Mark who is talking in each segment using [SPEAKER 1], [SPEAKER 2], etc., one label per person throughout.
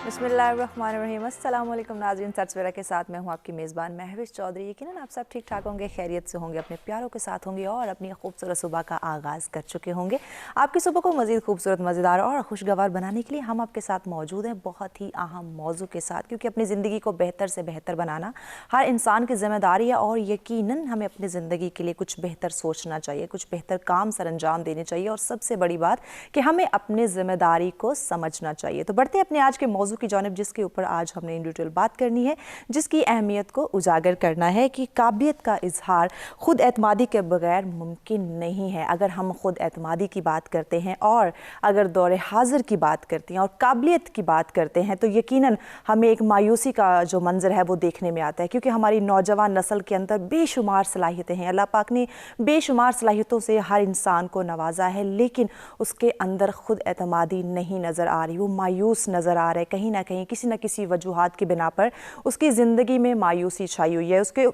[SPEAKER 1] बिस्मिल्लाहिर्रहमानिर्रहीम। अस्सलाम वालेकुम नाज़रीन, सवेरा के साथ मैं हूँ आपकी मेज़बान महविश चौधरी। यकीनन आप सब ठीक ठाक होंगे, खैरियत से होंगे, अपने प्यारों के साथ होंगे और अपनी खूबसूरत सुबह का आगाज़ कर चुके होंगे। आपकी सुबह को मज़ीद खूबसूरत, मज़ेदार और खुशगवार बनाने के लिए हम आपके साथ मौजूद हैं बहुत ही अहम मौजू के साथ, क्योंकि अपनी ज़िंदगी को बेहतर से बेहतर बनाना हर इंसान की ज़िम्मेदारी है और यकीनन हमें अपनी ज़िंदगी के लिए कुछ बेहतर सोचना चाहिए, कुछ बेहतर काम सर अंजाम देने चाहिए और सबसे बड़ी बात कि हमें अपनी ज़िम्मेदारी को समझना चाहिए। तो बढ़ते अपने आज के मौजू की जानिब, जिसके ऊपर आज हमने इन डिटेल बात करनी है, जिसकी अहमियत को उजागर करना है कि काबिलियत का इजहार खुद एतमादी के बगैर मुमकिन नहीं है। अगर हम खुद एतमादी की बात करते हैं और अगर दौर हाजिर की बात करते हैं और काबिलियत की बात करते हैं, तो यकीनन हमें एक मायूसी का जो मंजर है वो देखने में आता है, क्योंकि हमारी नौजवान नस्ल के अंदर बेशुमार सलाहियतें हैं। अल्लाह पाक ने बेशुमार सलाहियतों से हर इंसान को नवाजा है, लेकिन उसके अंदर खुद एतमादी नहीं नज़र आ रही। वो मायूस नज़र आ रहा है, कहीं ना कहीं किसी न किसी वजूहात की बिना पर उसकी ज़िंदगी में मायूसी छाई हुई है। उसके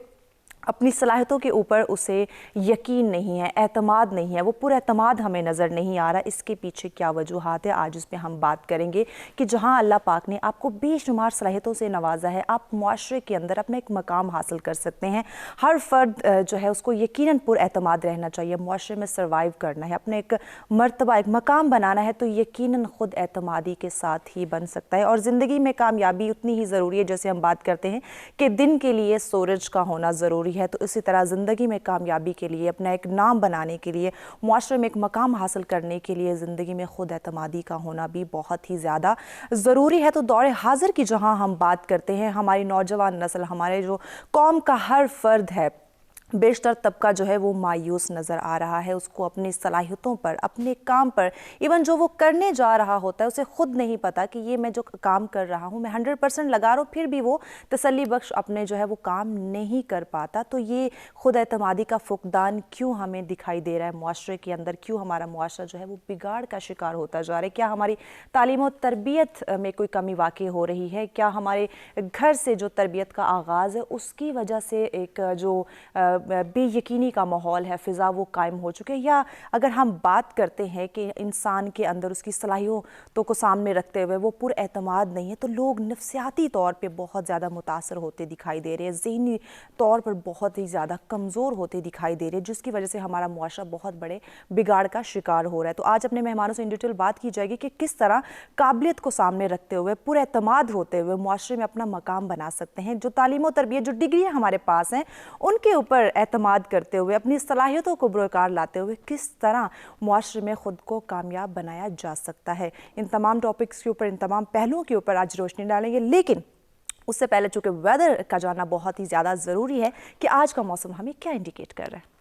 [SPEAKER 1] अपनी सलाहियतों के ऊपर उसे यकीन नहीं है, एतमाद नहीं है, वो पूरा एतमाद हमें नज़र नहीं आ रहा। इसके पीछे क्या वजूहात है, आज उस पर हम बात करेंगे कि जहाँ अल्लाह पाक ने आपको बेशुमार सलाहियतों से नवाजा है, आप मुआशरे के अंदर अपना एक मकाम हासिल कर सकते हैं। हर फ़र्द जो है उसको यकीनन पुरएतमाद रहना चाहिए। मुआशरे में सर्वाइव करना है, अपने एक मर्तबा, एक मकाम बनाना है, तो यकीनन खुद एतमादी के साथ ही बन सकता है। और ज़िंदगी में कामयाबी उतनी ही ज़रूरी है, जैसे हम बात करते हैं कि दिन के लिए सूरज का होना ज़रूरी है, तो इसी तरह ज़िंदगी में कामयाबी के लिए, अपना एक नाम बनाने के लिए, मुआशरे में एक मकाम हासिल करने के लिए ज़िंदगी में खुद एतमादी का होना भी बहुत ही ज़्यादा ज़रूरी है। तो दौर हाजिर की जहाँ हम बात करते हैं, हमारी नौजवान नस्ल, हमारे जो कौम का हर फर्द है, बेशतर तबका जो है वो मायूस नज़र आ रहा है। उसको अपनी सलाहियतों पर, अपने काम पर, इवन जो वो करने जा रहा होता है, उसे खुद नहीं पता कि ये मैं जो काम कर रहा हूँ मैं 100% लगा रहा हूँ, फिर भी वो तसल्ली बख्श अपने जो है वो काम नहीं कर पाता। तो ये खुद एतमादी का फुकदान क्यों हमें दिखाई दे रहा है मुआशरे के अंदर? क्यों हमारा मुआशरा जो है वो बिगाड़ का शिकार होता जा रहा है? क्या हमारी तालीम और तरबियत में कोई कमी वाक़ई हो रही है? क्या हमारे घर से जो तरबियत का आगाज़ है उसकी वजह से एक जो बेयकीनी का माहौल है, फ़िज़ा, वो कायम हो चुके हैं? या अगर हम बात करते हैं कि इंसान के अंदर उसकी सलाहियतों को सामने रखते हुए वो पुरएतमाद नहीं है, तो लोग नफ्सियाती तौर पे बहुत ज़्यादा मुतासर होते दिखाई दे रहे हैं, ज़हनी तौर पर बहुत ही ज़्यादा कमज़ोर होते दिखाई दे रहे हैं, जिसकी वजह से हमारा मुआशरा बहुत बड़े बिगाड़ का शिकार हो रहा है। तो आज अपने मेहमानों से इन डिटेल बात की जाएगी कि किस तरह काबिलियत को सामने रखते हुए, पुरएतमाद होते हुए मुआशरे में अपना मकाम बना सकते हैं। जो तालीम और तरबियत, जो डिग्रियाँ हमारे पास हैं, उनके ऊपर एतमाद करते हुए, अपनी सलाहियतों को बुरकार लाते हुए किस तरह मुआशरे में ख़ुद को कामयाब बनाया जा सकता है। इन तमाम टॉपिक्स के ऊपर, इन तमाम पहलुओं के ऊपर आज रोशनी डालेंगे। लेकिन उससे पहले चूँकि वेदर का जानना बहुत ही ज़्यादा ज़रूरी है कि आज का मौसम हमें क्या इंडिकेट कर रहा है।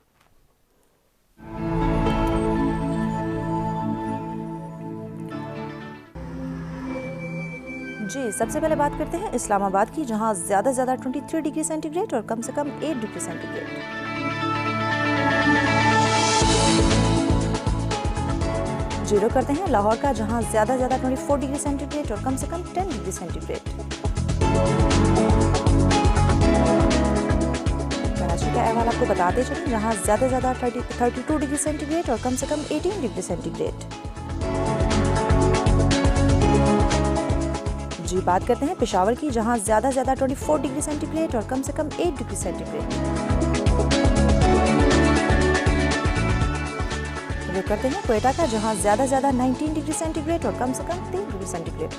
[SPEAKER 1] जी, सबसे पहले बात करते हैं इस्लामाबाद की, जहां ज़्यादा से ज़्यादा 23 डिग्री सेंटीग्रेड और कम से कम 8 डिग्री सेंटीग्रेड। जीरो करते हैं लाहौर का, जहां ज़्यादा से ज़्यादा 24 डिग्री सेंटीग्रेड और कम से कम 10 डिग्री सेंटीग्रेड। कराची का अहवाल आपको बताते चलें, जहां ज़्यादा से ज़्यादा 32 डिग्री सेंटीग्रेड और कम से कम 18 डिग्री सेंटीग्रेड। जी, बात करते हैं पेशावर की, जहां ज़्यादा से ज़्यादा 24 डिग्री सेंटीग्रेड और कम से कम 8 डिग्री सेंटीग्रेड। रुक करते हैं क्वेटा का, जहां ज़्यादा से ज़्यादा 19 डिग्री सेंटीग्रेड और कम से कम 3 डिग्री सेंटीग्रेड।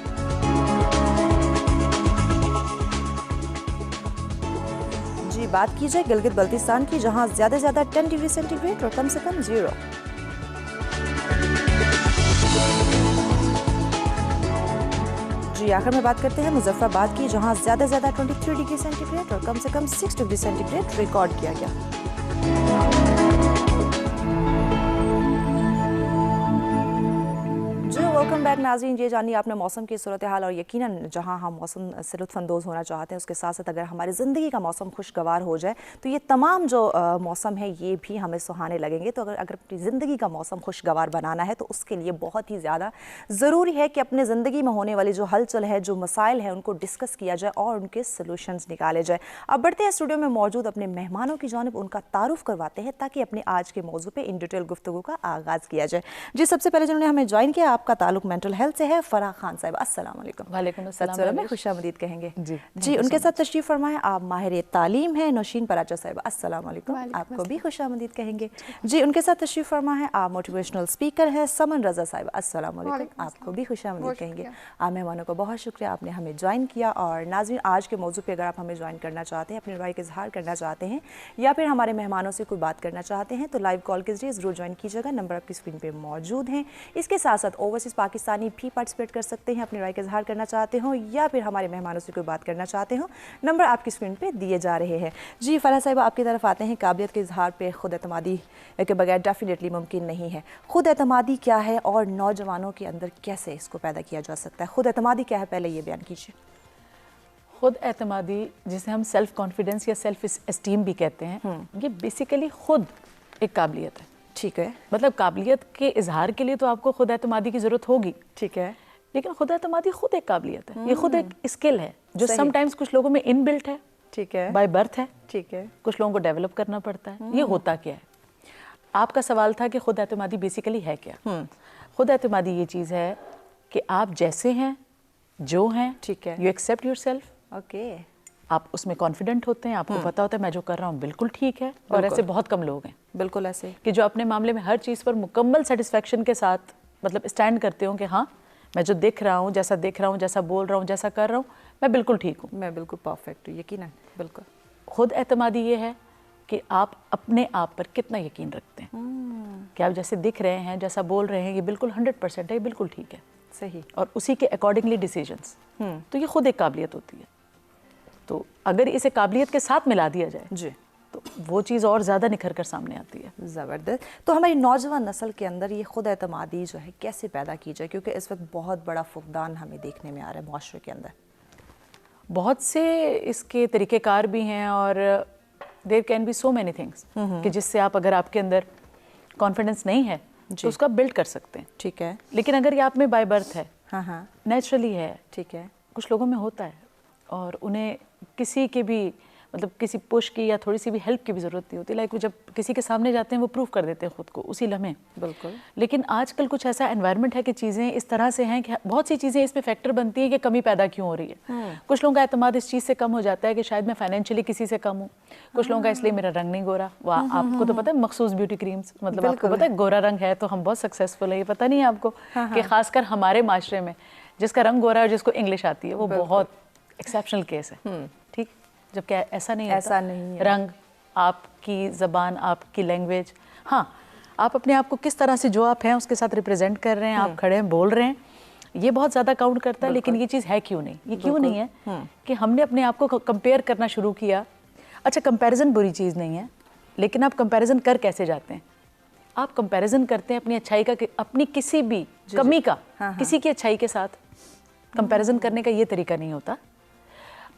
[SPEAKER 1] जी, बात की जाए गिलगित बल्तिस्तान की, जहां ज़्यादा से ज़्यादा 10 डिग्री सेंटीग्रेड और कम से कम 0। जी, आखिर में बात करते हैं मुजफ्फराबाद की, जहां ज़्यादा से ज़्यादा 23 डिग्री सेंटीग्रेड और कम से कम 6 डिग्री सेंटीग्रेड रिकॉर्ड किया गया। वेलकम बैक नाज़रीन। ये जानिए आपने मौसम की सूरत हाल, और यकीनन जहां हम मौसम से लुत्फ़अंदोज़ होना चाहते हैं, उसके साथ साथ अगर हमारी ज़िंदगी का मौसम खुशगवार हो जाए तो ये तमाम जो मौसम है ये भी हमें सुहाने लगेंगे। तो अगर अपनी ज़िंदगी का मौसम खुशगवार बनाना है तो उसके लिए बहुत ही ज़्यादा ज़रूरी है कि अपने ज़िंदगी में होने वाली जो हलचल है, जो मसाइल हैं, उनको डिस्कस किया जाए और उनके सलूशंस निकाले जाए। अब बढ़ते हैं स्टूडियो में मौजूद अपने मेहमानों की जानिब, उनका तारुफ करवाते हैं ताकि अपने आज के मौजू पर इन डिटेल गुफ्तगू का आगाज़ किया जाए। जी, सबसे पहले जिन्होंने हमें ज्वाइन किया, आपका ताल्लुक ताल्लुक मेंटल हेल्थ से है। फराह खान साहिबा, अस्सलाम वालेकुम।
[SPEAKER 2] वालेकुम अस्सलाम।
[SPEAKER 1] में खुशामदीद कहेंगे
[SPEAKER 2] जी
[SPEAKER 1] उनके साथ तशरीफ़ फरमाएं आप माहिर तालीम है नौशीन पराचा साहिबा, अस्सलाम वालेकुम, आपको भी खुशामदीद कहेंगे जी। उनके साथ तशरीफ़ फरमा है आप मोटिवेशनल स्पीकर हैं समन रज़ा साहिबा, अस्सलाम वालेकुम, आपको भी खुशामदीद कहेंगे। आप मेहमानों को बहुत शुक्रिया, आपने हमें ज्वाइन किया। और नाज़रीन, आज के मौजू पे अगर आप हमें ज्वाइन करना चाहते हैं, अपने राय का इजहार करना चाहते हैं या फिर हमारे मेहमानों से कोई बात करना चाहते हैं तो लाइव कॉल के जरिए ज़रूर ज्वाइन कीजिएगा। नंबर आपकी स्क्रीन पर मौजूद हैं। इसके साथ साथ ओवरसीज़ पाकिस्तानी भी पार्टिसिपेट कर सकते हैं, अपनी राय का इजहार करना चाहते हो या फिर हमारे मेहमानों से कोई बात करना चाहते हो। नंबर आपकी स्क्रीन पे दिए जा रहे हैं जी। फराह साहिबा, आपकी तरफ आते हैं। काबिलियत के इजहार पे खुद एतमादी के बगैर डेफिनेटली मुमकिन नहीं है। खुद एतमादी क्या है और नौजवानों के अंदर कैसे इसको पैदा किया जा सकता है? खुद एतमादी क्या है, पहले ये बयान कीजिए।
[SPEAKER 2] खुद एतमादी, जिसे हम सेल्फ कॉन्फिडेंस या सेल्फ एस्टीम भी कहते हैं, ये बेसिकली खुद एक काबिलियत है।
[SPEAKER 1] ठीक है,
[SPEAKER 2] मतलब काबिलियत के इजहार के लिए तो आपको खुद एतमादी की ज़रूरत होगी,
[SPEAKER 1] ठीक है,
[SPEAKER 2] लेकिन खुद एतमादी खुद एक काबिलियत है। ये खुद एक स्किल है जो समटाइम्स कुछ लोगों में इनबिल्ट है,
[SPEAKER 1] ठीक है,
[SPEAKER 2] बाय बर्थ है,
[SPEAKER 1] ठीक है,
[SPEAKER 2] कुछ लोगों को डेवलप करना पड़ता है। ये होता क्या है? आपका सवाल था कि खुद एतमादी बेसिकली है क्या? खुद एतमादी ये चीज़ है कि आप जैसे हैं, जो हैं,
[SPEAKER 1] ठीक है,
[SPEAKER 2] यू एक्सेप्ट योरसेल्फ,
[SPEAKER 1] ओके,
[SPEAKER 2] आप उसमें कॉन्फिडेंट होते हैं, आपको पता होता है मैं जो कर रहा हूँ बिल्कुल ठीक है। और ऐसे बहुत कम लोग हैं,
[SPEAKER 1] बिल्कुल ऐसे,
[SPEAKER 2] कि जो अपने मामले में हर चीज़ पर मुकम्मल सेटिस्फेक्शन के साथ मतलब स्टैंड करते हो कि हाँ, मैं जो देख रहा हूँ, जैसा देख रहा हूँ, जैसा बोल रहा हूँ, जैसा कर रहा हूँ, मैं बिल्कुल ठीक हूँ,
[SPEAKER 1] मैं बिल्कुल परफेक्ट हूँ, यकीनन, बिल्कुल।
[SPEAKER 2] खुद एतमादी ये है कि आप अपने आप पर कितना यकीन रखते हैं कि आप जैसे दिख रहे हैं, जैसा बोल रहे हैं, ये बिल्कुल 100% है, ये बिल्कुल ठीक है,
[SPEAKER 1] सही,
[SPEAKER 2] और उसी के अकॉर्डिंगली डिसीजंस। तो ये खुद एक काबिलियत होती है। तो अगर इसे काबिलियत के साथ मिला दिया जाए
[SPEAKER 1] जी,
[SPEAKER 2] तो वो चीज़ और ज़्यादा निखर कर सामने आती है।
[SPEAKER 1] ज़बरदस्त। तो हमारी नौजवान नस्ल के अंदर ये खुद एतमादी जो है कैसे पैदा की जाए, क्योंकि इस वक्त बहुत बड़ा फुकदान हमें देखने में आ रहा है माशरे के अंदर।
[SPEAKER 2] बहुत से इसके तरीक़ेकार भी हैं और there can be so many things कि जिससे आप, अगर आपके अंदर कॉन्फिडेंस नहीं है तो उसका बिल्ड कर सकते हैं।
[SPEAKER 1] ठीक है,
[SPEAKER 2] लेकिन अगर ये आप में बाय बर्थ है,
[SPEAKER 1] हाँ हाँ,
[SPEAKER 2] नेचुरली है,
[SPEAKER 1] ठीक है,
[SPEAKER 2] कुछ लोगों में होता है और उन्हें किसी के भी मतलब किसी पुश की या थोड़ी सी भी हेल्प की भी ज़रूरत नहीं होती। लाइक वो जब किसी के सामने जाते हैं वो प्रूव कर देते हैं खुद को उसी लम्हे।
[SPEAKER 1] बिल्कुल।
[SPEAKER 2] लेकिन आजकल कुछ ऐसा एनवायरनमेंट है कि चीज़ें इस तरह से हैं कि बहुत सी चीज़ें इसमें फैक्टर बनती हैं कि कमी पैदा क्यों हो रही है। कुछ लोगों का एतमाद इस चीज़ से कम हो जाता है कि शायद मैं फाइनेंशियली किसी से कम हूँ। कुछ लोगों का इसलिए मेरा रंग नहीं गोरा। वह आपको तो पता है मखसूस ब्यूटी क्रीम्स, मतलब आपको पता है गोरा रंग है तो हम बहुत सक्सेसफुल है, ये पता नहीं है आपको कि खासकर हमारे माशरे में जिसका रंग गोरा है और जिसको इंग्लिश आती है वो बहुत एक्सेप्शनल केस है। ठीक, जबकि ऐसा नहीं है,
[SPEAKER 1] ऐसा नहीं है।
[SPEAKER 2] रंग, आपकी ज़बान, आपकी लैंग्वेज, हाँ, आप अपने आप को किस तरह से जो आप हैं उसके साथ रिप्रेजेंट कर रहे हैं, आप खड़े हैं, बोल रहे हैं, ये बहुत ज़्यादा काउंट करता है। लेकिन ये चीज़ है क्यों नहीं? ये क्यों नहीं है कि हमने अपने आप को कंपेयर करना शुरू किया। अच्छा, कंपैरिजन बुरी चीज़ नहीं है, लेकिन आप कंपैरिजन कर कैसे जाते हैं? आप कंपैरिजन करते हैं अपनी अच्छाई का, अपनी किसी भी कमी का किसी की अच्छाई के साथ। कंपैरिजन करने का ये तरीका नहीं होता।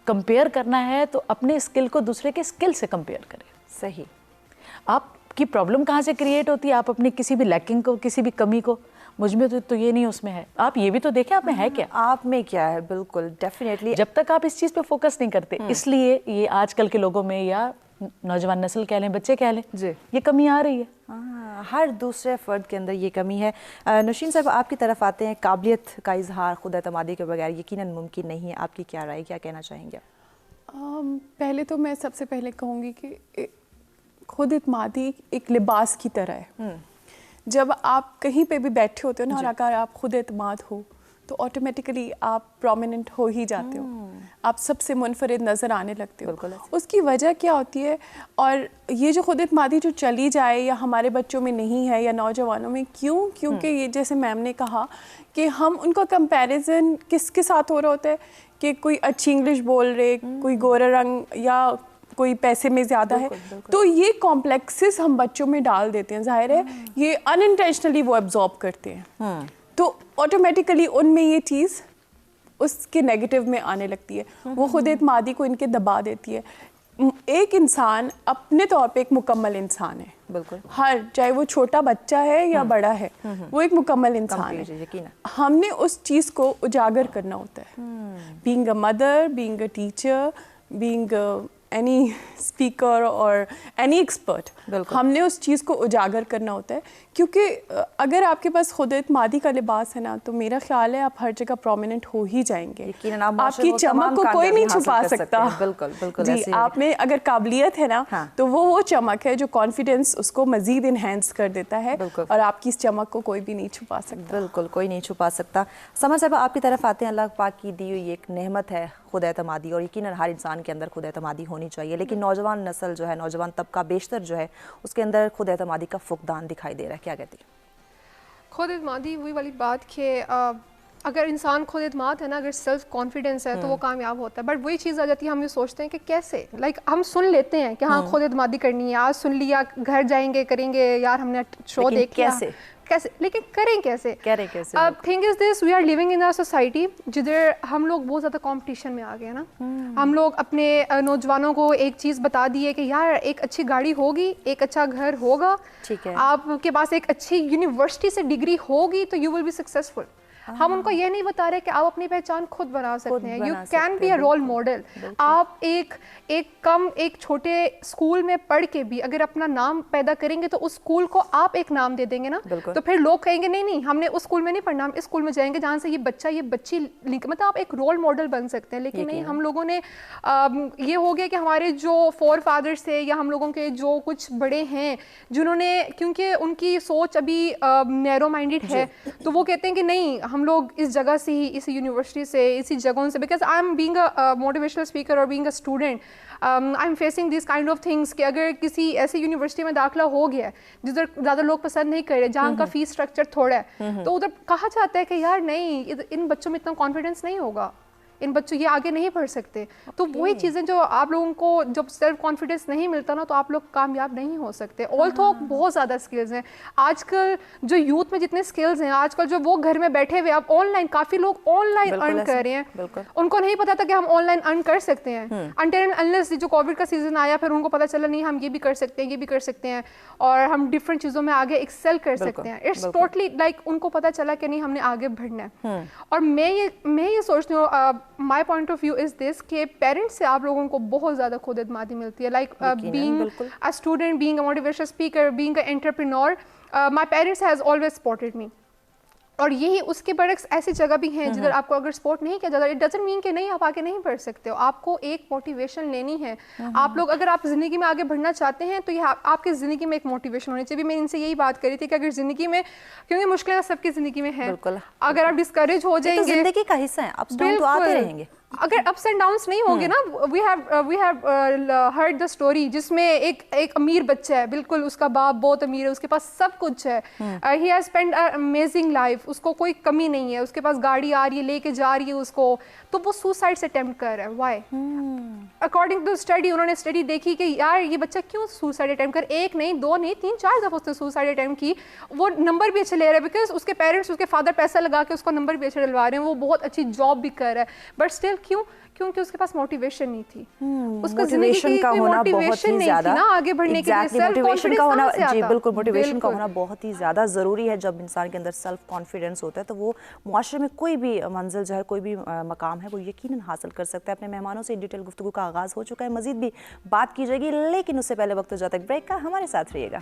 [SPEAKER 2] कंपेयर करना है तो अपने स्किल को दूसरे के स्किल से कंपेयर करें।
[SPEAKER 1] सही।
[SPEAKER 2] आपकी प्रॉब्लम कहाँ से क्रिएट होती है? आप अपनी किसी भी लैकिंग को, किसी भी कमी को, मुझ में तो ये नहीं, उसमें है, आप ये भी तो देखें आप में है क्या,
[SPEAKER 1] आप में क्या है। बिल्कुल, डेफिनेटली।
[SPEAKER 2] जब तक आप इस चीज़ पे फोकस नहीं करते, इसलिए ये आजकल के लोगों में या नौजवान नस्ल कह लें, बच्चे कह लें,
[SPEAKER 1] जी,
[SPEAKER 2] ये कमी आ रही है।
[SPEAKER 1] हर दूसरे फ़र्द के अंदर ये कमी है। नौशीन साहब, आपकी तरफ आते हैं। काबिलियत का इजहार खुद एतमादी के बगैर यकीनन मुमकिन नहीं है, आपकी क्या राय, क्या कहना चाहेंगे?
[SPEAKER 3] पहले तो मैं सबसे पहले कहूँगी कि खुद एतमादी एक लिबास की तरह है। जब आप कहीं पे भी बैठे होते हो ना और अगर आप खुद एतमाद हो तो ऑटोमेटिकली आप प्रोमिनेंट हो ही जाते हो, आप सबसे मुनफरिद नज़र आने लगते हो। उसकी वजह क्या होती है? और ये जो खुद एतमादी जो चली जाए या हमारे बच्चों में नहीं है या नौजवानों में, क्यों? क्योंकि ये जैसे मैम ने कहा कि हम उनका कंपैरिजन किसके साथ हो रहा होता है कि कोई अच्छी इंग्लिश बोल रहे, कोई गोरा रंग या कोई पैसे में ज़्यादा है, तो ये कॉम्प्लेक्सेस हम बच्चों में डाल देते हैं। जाहिर है ये अनइंटेंशनली वो एब्जॉर्ब करते हैं, तो ऑटोमेटिकली उनमें ये चीज़ उसके नेगेटिव में आने लगती है। वो खुद एतमादी को इनके दबा देती है। एक इंसान अपने तौर पे एक मुकम्मल इंसान है,
[SPEAKER 1] बिल्कुल,
[SPEAKER 3] हर, चाहे वो छोटा बच्चा है या बड़ा है, वो एक मुकम्मल इंसान है। हमने उस चीज़ को उजागर करना होता है। Being a mother, being a teacher, being any speaker और एनी एक्सपर्ट, हमने उस चीज़ को उजागर करना होता है क्योंकि अगर आपके पास खुद एतमादी का लिबास है ना, तो मेरा ख्याल है आप हर जगह प्रोमिनेंट हो ही जाएंगे।
[SPEAKER 1] यकीनन आप माशरे
[SPEAKER 3] आपकी
[SPEAKER 1] में
[SPEAKER 3] चमक
[SPEAKER 1] तमाम
[SPEAKER 3] को कोई
[SPEAKER 1] कामयाबी
[SPEAKER 3] नहीं
[SPEAKER 1] हासिल
[SPEAKER 3] छुपा
[SPEAKER 1] कर सकते
[SPEAKER 3] सकता।
[SPEAKER 1] हैं। बिल्कुल बिल्कुल
[SPEAKER 3] जी,
[SPEAKER 1] ऐसे ही
[SPEAKER 3] आप में अगर काबिलियत है ना,
[SPEAKER 1] हाँ।
[SPEAKER 3] तो वो चमक है जो कॉन्फिडेंस उसको मजीद इन्हेंस कर देता है,
[SPEAKER 1] बिल्कुल।
[SPEAKER 3] और आपकी इस चमक को कोई भी नहीं छुपा सकता।
[SPEAKER 1] बिल्कुल कोई नहीं छुपा सकता। समर साहब आपकी तरफ आते हैं। अल्लाह पाक की दी हुई एक नेमत है खुद एतमादी, और यकीनन हर इंसान के अंदर खुद एतमादी होनी चाहिए, लेकिन नौजवान नस्ल जो है, नौजवान तबका बेशतर जो है, उसके अंदर खुद एतमादी का फुकदान दिखाई दे रहा है। क्या कहती है?
[SPEAKER 4] खुद एतमादी वही वाली बात कि अगर इंसान खुद एतमाद है ना, अगर सेल्फ कॉन्फिडेंस है तो वो कामयाब होता है। बट वही चीज़ आ जाती है, हम ये सोचते हैं कि कैसे, हम सुन लेते हैं कि हाँ खुद एतमादी करनी है, आज सुन लिया, घर जाएंगे करेंगे, यार हमने शो देख लिया, कैसे, लेकिन करें कैसे? Thing is this, we are living in a society जिधर हम लोग बहुत ज़्यादा कंपटीशन में आ गए ना। हम लोग अपने नौजवानों को एक चीज़ बता दी है कि यार एक अच्छी गाड़ी होगी, एक अच्छा घर होगा,
[SPEAKER 1] ठीक है,
[SPEAKER 4] आपके पास एक अच्छी यूनिवर्सिटी से डिग्री होगी तो यू विल बी सक्सेसफुल। हम उनको ये नहीं बता रहे कि आप अपनी पहचान खुद बना सकते हैं। You can be a role model. आप एक छोटे स्कूल में पढ़ के भी अगर अपना नाम पैदा करेंगे तो उस स्कूल को आप एक नाम दे देंगे ना, तो फिर लोग कहेंगे नहीं नहीं हमने उस स्कूल में नहीं पढ़ना, हम इस स्कूल में जाएंगे जहाँ से ये बच्चा ये बच्ची मतलब आप एक रोल मॉडल बन सकते हैं। लेकिन नहीं, हम लोगों ने ये हो गया कि हमारे जो फोर फादर्स थे या हम लोगों के जो कुछ बड़े हैं जिन्होंने, क्योंकि उनकी सोच अभी नैरो माइंडेड है, तो वो कहते हैं कि नहीं हम लोग इस जगह से ही, इस यूनिवर्सिटी से, इसी जगहों से, because I am being a motivational speaker और being a student, I am facing this kind of things कि अगर किसी ऐसी यूनिवर्सिटी में दाखिला हो गया जिधर ज़्यादा लोग पसंद नहीं कर रहे, जहाँ का फीस स्ट्रक्चर थोड़ा है, तो उधर कहा जाता है कि यार नहीं इन बच्चों में इतना कॉन्फिडेंस नहीं होगा, इन बच्चों ये आगे नहीं पढ़ सकते। तो वही चीज़ें जो आप लोगों को जब सेल्फ कॉन्फिडेंस नहीं मिलता ना, तो आप लोग कामयाब नहीं हो सकते। ऑल्थो बहुत ज़्यादा स्किल्स हैं आजकल, जो यूथ में जितने स्किल्स हैं आजकल, जो वो घर में बैठे हुए, अब ऑनलाइन काफ़ी लोग ऑनलाइन अर्न कर रहे हैं, उनको नहीं पता था कि हम ऑनलाइन अर्न कर सकते हैं। अनटिल अनलेस जो कोविड का सीजन आया, फिर उनको पता चला नहीं हम ये भी कर सकते हैं, ये भी कर सकते हैं, और हम डिफरेंट चीज़ों में आगे एक्सेल कर सकते हैं। इट्स टोटली उनको पता चला कि नहीं हमने आगे बढ़ना है। और मैं ये सोचती हूँ, my point of view is this कि पेरेंट्स से आप लोगों को बहुत ज़्यादा खुद एतमादी मिलती है। Being a student, being a motivational speaker, being a entrepreneur, my parents has always supported me. और यही उसके बरक्स ऐसी जगह भी हैं जिधर आपको अगर सपोर्ट नहीं किया जाता, इट डजंट मीन कि नहीं आप आगे नहीं बढ़ सकते हो। आपको एक मोटिवेशन लेनी है। आप लोग अगर आप ज़िंदगी में आगे बढ़ना चाहते हैं तो ये आपकी ज़िंदगी में एक मोटिवेशन होनी चाहिए। मैं इनसे यही बात करी थी कि अगर ज़िंदगी में, क्योंकि मुश्किलें सबकी ज़िंदगी में है, अगर आप डिस्करेज हो जाएंगे,
[SPEAKER 1] तो ज़िंदगी का हिस्सा है, अप्स डाउन तो आते रहेंगे।
[SPEAKER 4] अगर अप्स एंड डाउन्स नहीं होंगे ना, we have heard the story जिसमें एक अमीर बच्चा है, बिल्कुल उसका बाप बहुत अमीर है, उसके पास सब कुछ है, he has spend a amazing life, उसको कोई कमी नहीं है, उसके पास गाड़ी आ रही है, लेके जा रही है उसको, तो वो सुसाइड से अटेम्प्ट कर रहा है। व्हाई? अकॉर्डिंग टू स्टडी, उन्होंने स्टडी देखी कि यार ये बच्चा क्यों सुसाइड अटेम्प्ट कर, एक नहीं, दो नहीं, 3-4 दफ़ा उसने सुसाइड अटेम्प्ट की। वो नंबर भी अच्छे ले रहा है, बिकॉज उसके पेरेंट्स, उसके फादर पैसा लगा के उसको नंबर भी अच्छे डलवा रहे हैं, वो बहुत अच्छी जॉब भी कर रहा है, बट स्टिल क्यों? क्योंकि उसके पास मोटिवेशन नहीं थी, उसका
[SPEAKER 1] मोटिवेशन का होना बहुत ही ज्यादा,
[SPEAKER 4] ना आगे बढ़ने के लिए। सेल्फ
[SPEAKER 1] मोटिवेशन का होना, जी बिल्कुल,
[SPEAKER 4] बिल्कुल
[SPEAKER 1] मोटिवेशन का होना बहुत ही ज़्यादा ज़रूरी है। जब इंसान के अंदर सेल्फ कॉन्फिडेंस होता है तो वो मुआशरे में कोई भी मंजिल जो है, कोई भी मकाम है, वो यकीनन हासिल कर सकता है। अपने मेहमानों से डिटेल गुफ्तगू का आगाज़ हो चुका है, मज़ीद भी बात की जाएगी, लेकिन उससे पहले वक्त हो जाता है ब्रेक का। हमारे साथ रहिएगा।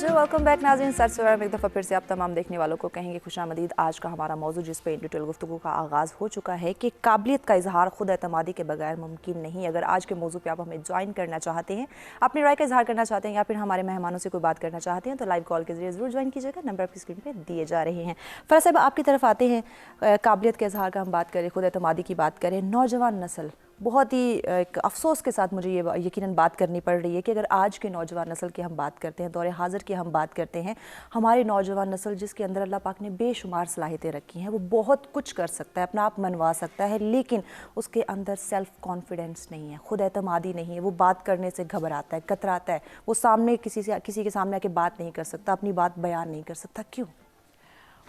[SPEAKER 1] वेलकम बैक नाज़रीन, सरसवार में एक दफ़ा फिर से आप तमाम देखने वालों को कहेंगे खुशामदीद। आज का हमारा मौजू जिस पे इन डिटेल गुफ्तगू का आगाज़ हो चुका है कि काबिलियत का इजहार खुद एतमादी के बगैर मुमकिन नहीं। अगर आज के मौजू पे आप हमें ज्वाइन करना चाहते हैं, अपनी राय का इजहार करना चाहते हैं, या फिर हमारे मेहमानों से कोई बात करना चाहते हैं, तो लाइव कॉल के जरिए ज़रूर ज्वाइन कीजिएगा। नंबर आपकी स्क्रीन पर दिए जा रहे हैं। फराज साहब, आपकी तरफ आते हैं। काबिलियत के इजहार का हम बात करें, खुद एतमादी की बात करें, नौजवान नस्ल, बहुत ही एक अफसोस के साथ मुझे ये यकीनन बात करनी पड़ रही है कि अगर आज के नौजवान नस्ल की हम बात करते हैं, दौरे हाज़िर की हम बात करते हैं, हमारी नौजवान नस्ल जिसके अंदर अल्लाह पाक ने बेशुमार सलाहियतें रखी हैं, वो बहुत कुछ कर सकता है, अपना आप मनवा सकता है, लेकिन उसके अंदर सेल्फ कॉन्फिडेंस नहीं है, खुद एतमादी नहीं है। वो बात करने से घबराता है, कतराता है, वो सामने किसी के सामने आके बात नहीं कर सकता, अपनी बात बयान नहीं कर सकता। क्यों?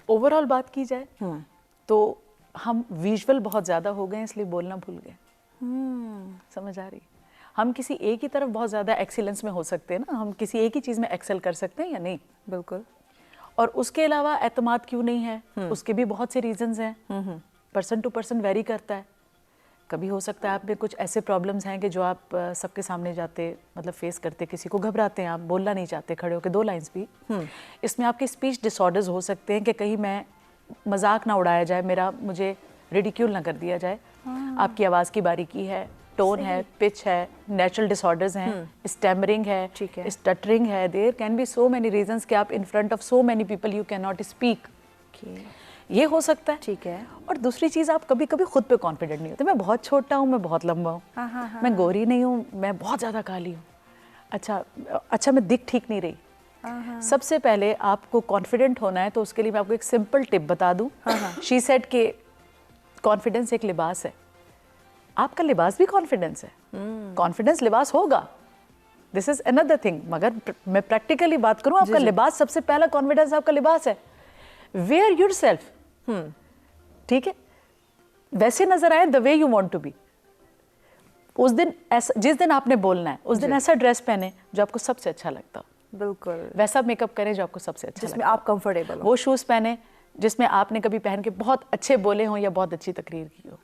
[SPEAKER 2] ओवरऑल बात की जाए तो हम विजुअल बहुत ज़्यादा हो गए, इसलिए बोलना भूल गए। समझ आ रही? हम किसी एक ही तरफ बहुत ज़्यादा एक्सीलेंस में हो सकते हैं ना, हम किसी एक ही चीज़ में एक्सेल कर सकते हैं या नहीं?
[SPEAKER 1] बिल्कुल।
[SPEAKER 2] और उसके अलावा एतमाद क्यों नहीं है, उसके भी बहुत से रीजंस हैं, पर्सन टू पर्सन वेरी करता है। कभी हो सकता है आप में कुछ ऐसे प्रॉब्लम्स हैं कि जो आप सबके सामने जाते मतलब फेस करते, किसी को घबराते हैं, आप बोलना नहीं चाहते, खड़े होकर 2 लाइन्स भी। इसमें आपके स्पीच डिसऑर्डर्स हो सकते हैं कि कहीं मैं मजाक ना उड़ाया जाए, मुझे रिडिक्यूल ना कर दिया जाए। आपकी आवाज़ की बारीकी है, टोन है, पिच है, नेचुरल डिसऑर्डर्स हैं, स्टैमरिंग है, स्टटरिंग है, there can be so many reasons कि आप in front of so many people you can not speak, ये हो सकता है।
[SPEAKER 1] ठीक है।
[SPEAKER 2] और दूसरी चीज़, आप कभी कभी खुद पे कॉन्फिडेंट नहीं होते। मैं बहुत छोटा हूँ, मैं बहुत लंबा हूँ, मैं गोरी नहीं हूँ, मैं बहुत ज़्यादा काली हूँ, अच्छा मैं दिख ठीक नहीं रही। सबसे पहले आपको कॉन्फिडेंट होना है तो उसके लिए मैं आपको एक सिंपल टिप बता दूँ। शी सेड के कॉन्फिडेंस एक लिबास है, आपका लिबास भी कॉन्फिडेंस है। कॉन्फिडेंस लिबास होगा, दिस इज अनदर थिंग। मगर मैं प्रैक्टिकली बात करूं, आपका लिबास, सबसे पहला कॉन्फिडेंस आपका लिबास है। वेयर योरसेल्फ, ठीक है, वैसे नजर आए the way you want to be. उस दिन ऐसा, जिस दिन आपने बोलना है उस दिन ऐसा ड्रेस पहने जो आपको सबसे अच्छा लगता हो।
[SPEAKER 1] बिल्कुल।
[SPEAKER 2] वैसा मेकअप करें जो आपको सबसे अच्छा
[SPEAKER 1] जिसमें आप कंफर्टेबल हो।
[SPEAKER 2] वो शूज पहने जिसमें आपने कभी पहन के बहुत अच्छे बोले हों या बहुत अच्छी तकरीर की हो।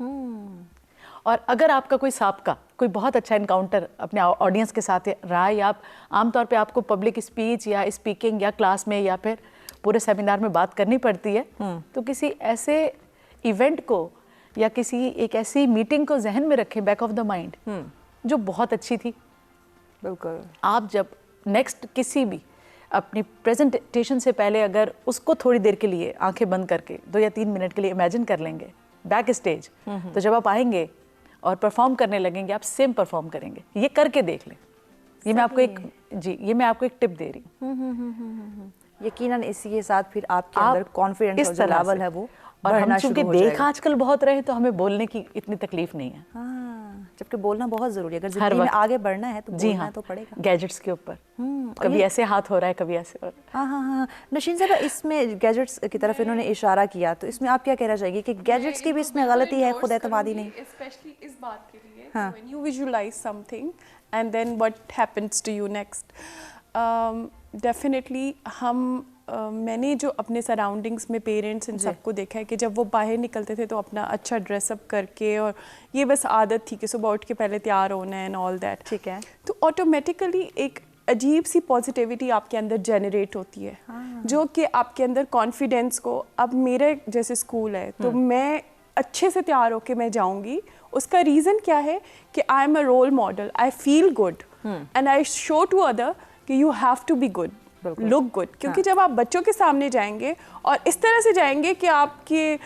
[SPEAKER 2] और अगर आपका कोई साबका, कोई बहुत अच्छा इनकाउंटर अपने ऑडियंस के साथ रहा है, या आप आमतौर पे आपको पब्लिक स्पीच या स्पीकिंग या क्लास में या फिर पूरे सेमिनार में बात करनी पड़ती है, तो किसी ऐसे इवेंट को या किसी एक ऐसी मीटिंग को जहन में रखें, बैक ऑफ द माइंड, जो बहुत अच्छी थी।
[SPEAKER 1] बिल्कुल।
[SPEAKER 2] आप जब नेक्स्ट किसी भी अपनी प्रेजेंटेशन से पहले अगर उसको थोड़ी देर के लिए आंखें बंद करके 2 या 3 मिनट के लिए इमेजिन कर लेंगे बैक स्टेज, तो जब आप आएंगे और परफॉर्म करने लगेंगे, आप सेम परफॉर्म करेंगे। ये करके देख लें। ये मैं आपको एक टिप दे रही हूँ।
[SPEAKER 1] यकीनन इसी के साथ फिर आपके अंदर कॉन्फिडेंस का जो लेवल है वो
[SPEAKER 2] और
[SPEAKER 1] बढ़ना
[SPEAKER 2] हम चूंकि
[SPEAKER 1] शुरू हो
[SPEAKER 2] देख
[SPEAKER 1] जाएगा।
[SPEAKER 2] आजकल बहुत रहे तो हमें बोलने की इतनी तकलीफ नहीं है।
[SPEAKER 1] जबकि बोलना बहुत जरूरी है, अगर जिंदगी में आगे बढ़ना है तो बोलना तो पड़ेगा।
[SPEAKER 2] गैजेट्स के ऊपर कभी ऐसे हाथ हो रहा है, कभी ऐसे हो रहा है।
[SPEAKER 1] हाँ। नशीन साहब, इसमें गैजेट्स की तरफ इन्होंने इशारा किया, तो इसमें आप क्या कहना चाहेंगे कि गैजेट्स की भी इसमें गलती है, खुद एतमादी नहीं?
[SPEAKER 3] स्पेशली इस बात के लिए, when you visualise something and then what happens to you next, definitely मैंने जो अपने सराउंडिंग्स में पेरेंट्स इन सबको देखा है कि जब वो बाहर निकलते थे तो अपना अच्छा ड्रेसअप करके, और ये बस आदत थी कि सुबह उठ के पहले तैयार होना है एंड ऑल दैट,
[SPEAKER 1] ठीक है,
[SPEAKER 3] तो ऑटोमेटिकली एक अजीब सी पॉजिटिविटी आपके अंदर जनरेट होती है, जो कि आपके अंदर कॉन्फिडेंस को, अब मेरे जैसे स्कूल है तो मैं अच्छे से तैयार होके मैं जाऊंगी। उसका रीज़न क्या है कि I am a role model, I feel good and I show to other कि you have to be good, look good. क्योंकि जब आप बच्चों के सामने जाएंगे और इस तरह से जाएंगे कि आपके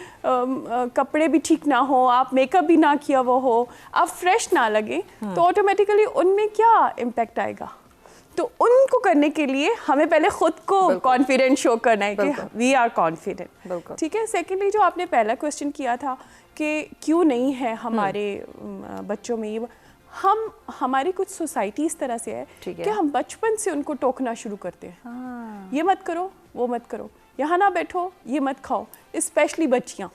[SPEAKER 3] कपड़े भी ठीक ना हो, आप मेकअप भी ना किया वो हो, आप फ्रेश ना लगे, तो ऑटोमेटिकली उनमें क्या इम्पैक्ट आएगा। तो उनको करने के लिए हमें पहले खुद को कॉन्फिडेंट शो करना है कि वी आर कॉन्फिडेंट, ठीक है। सेकेंडली, जो आपने पहला क्वेश्चन किया था कि क्यों नहीं है हमारे बच्चों में ये, हमारी कुछ सोसाइटी इस तरह से है कि हम बचपन से उनको टोकना शुरू करते हैं। ये मत करो, वो मत करो, यहाँ ना बैठो, ये मत खाओ। स्पेशली बच्चियाँ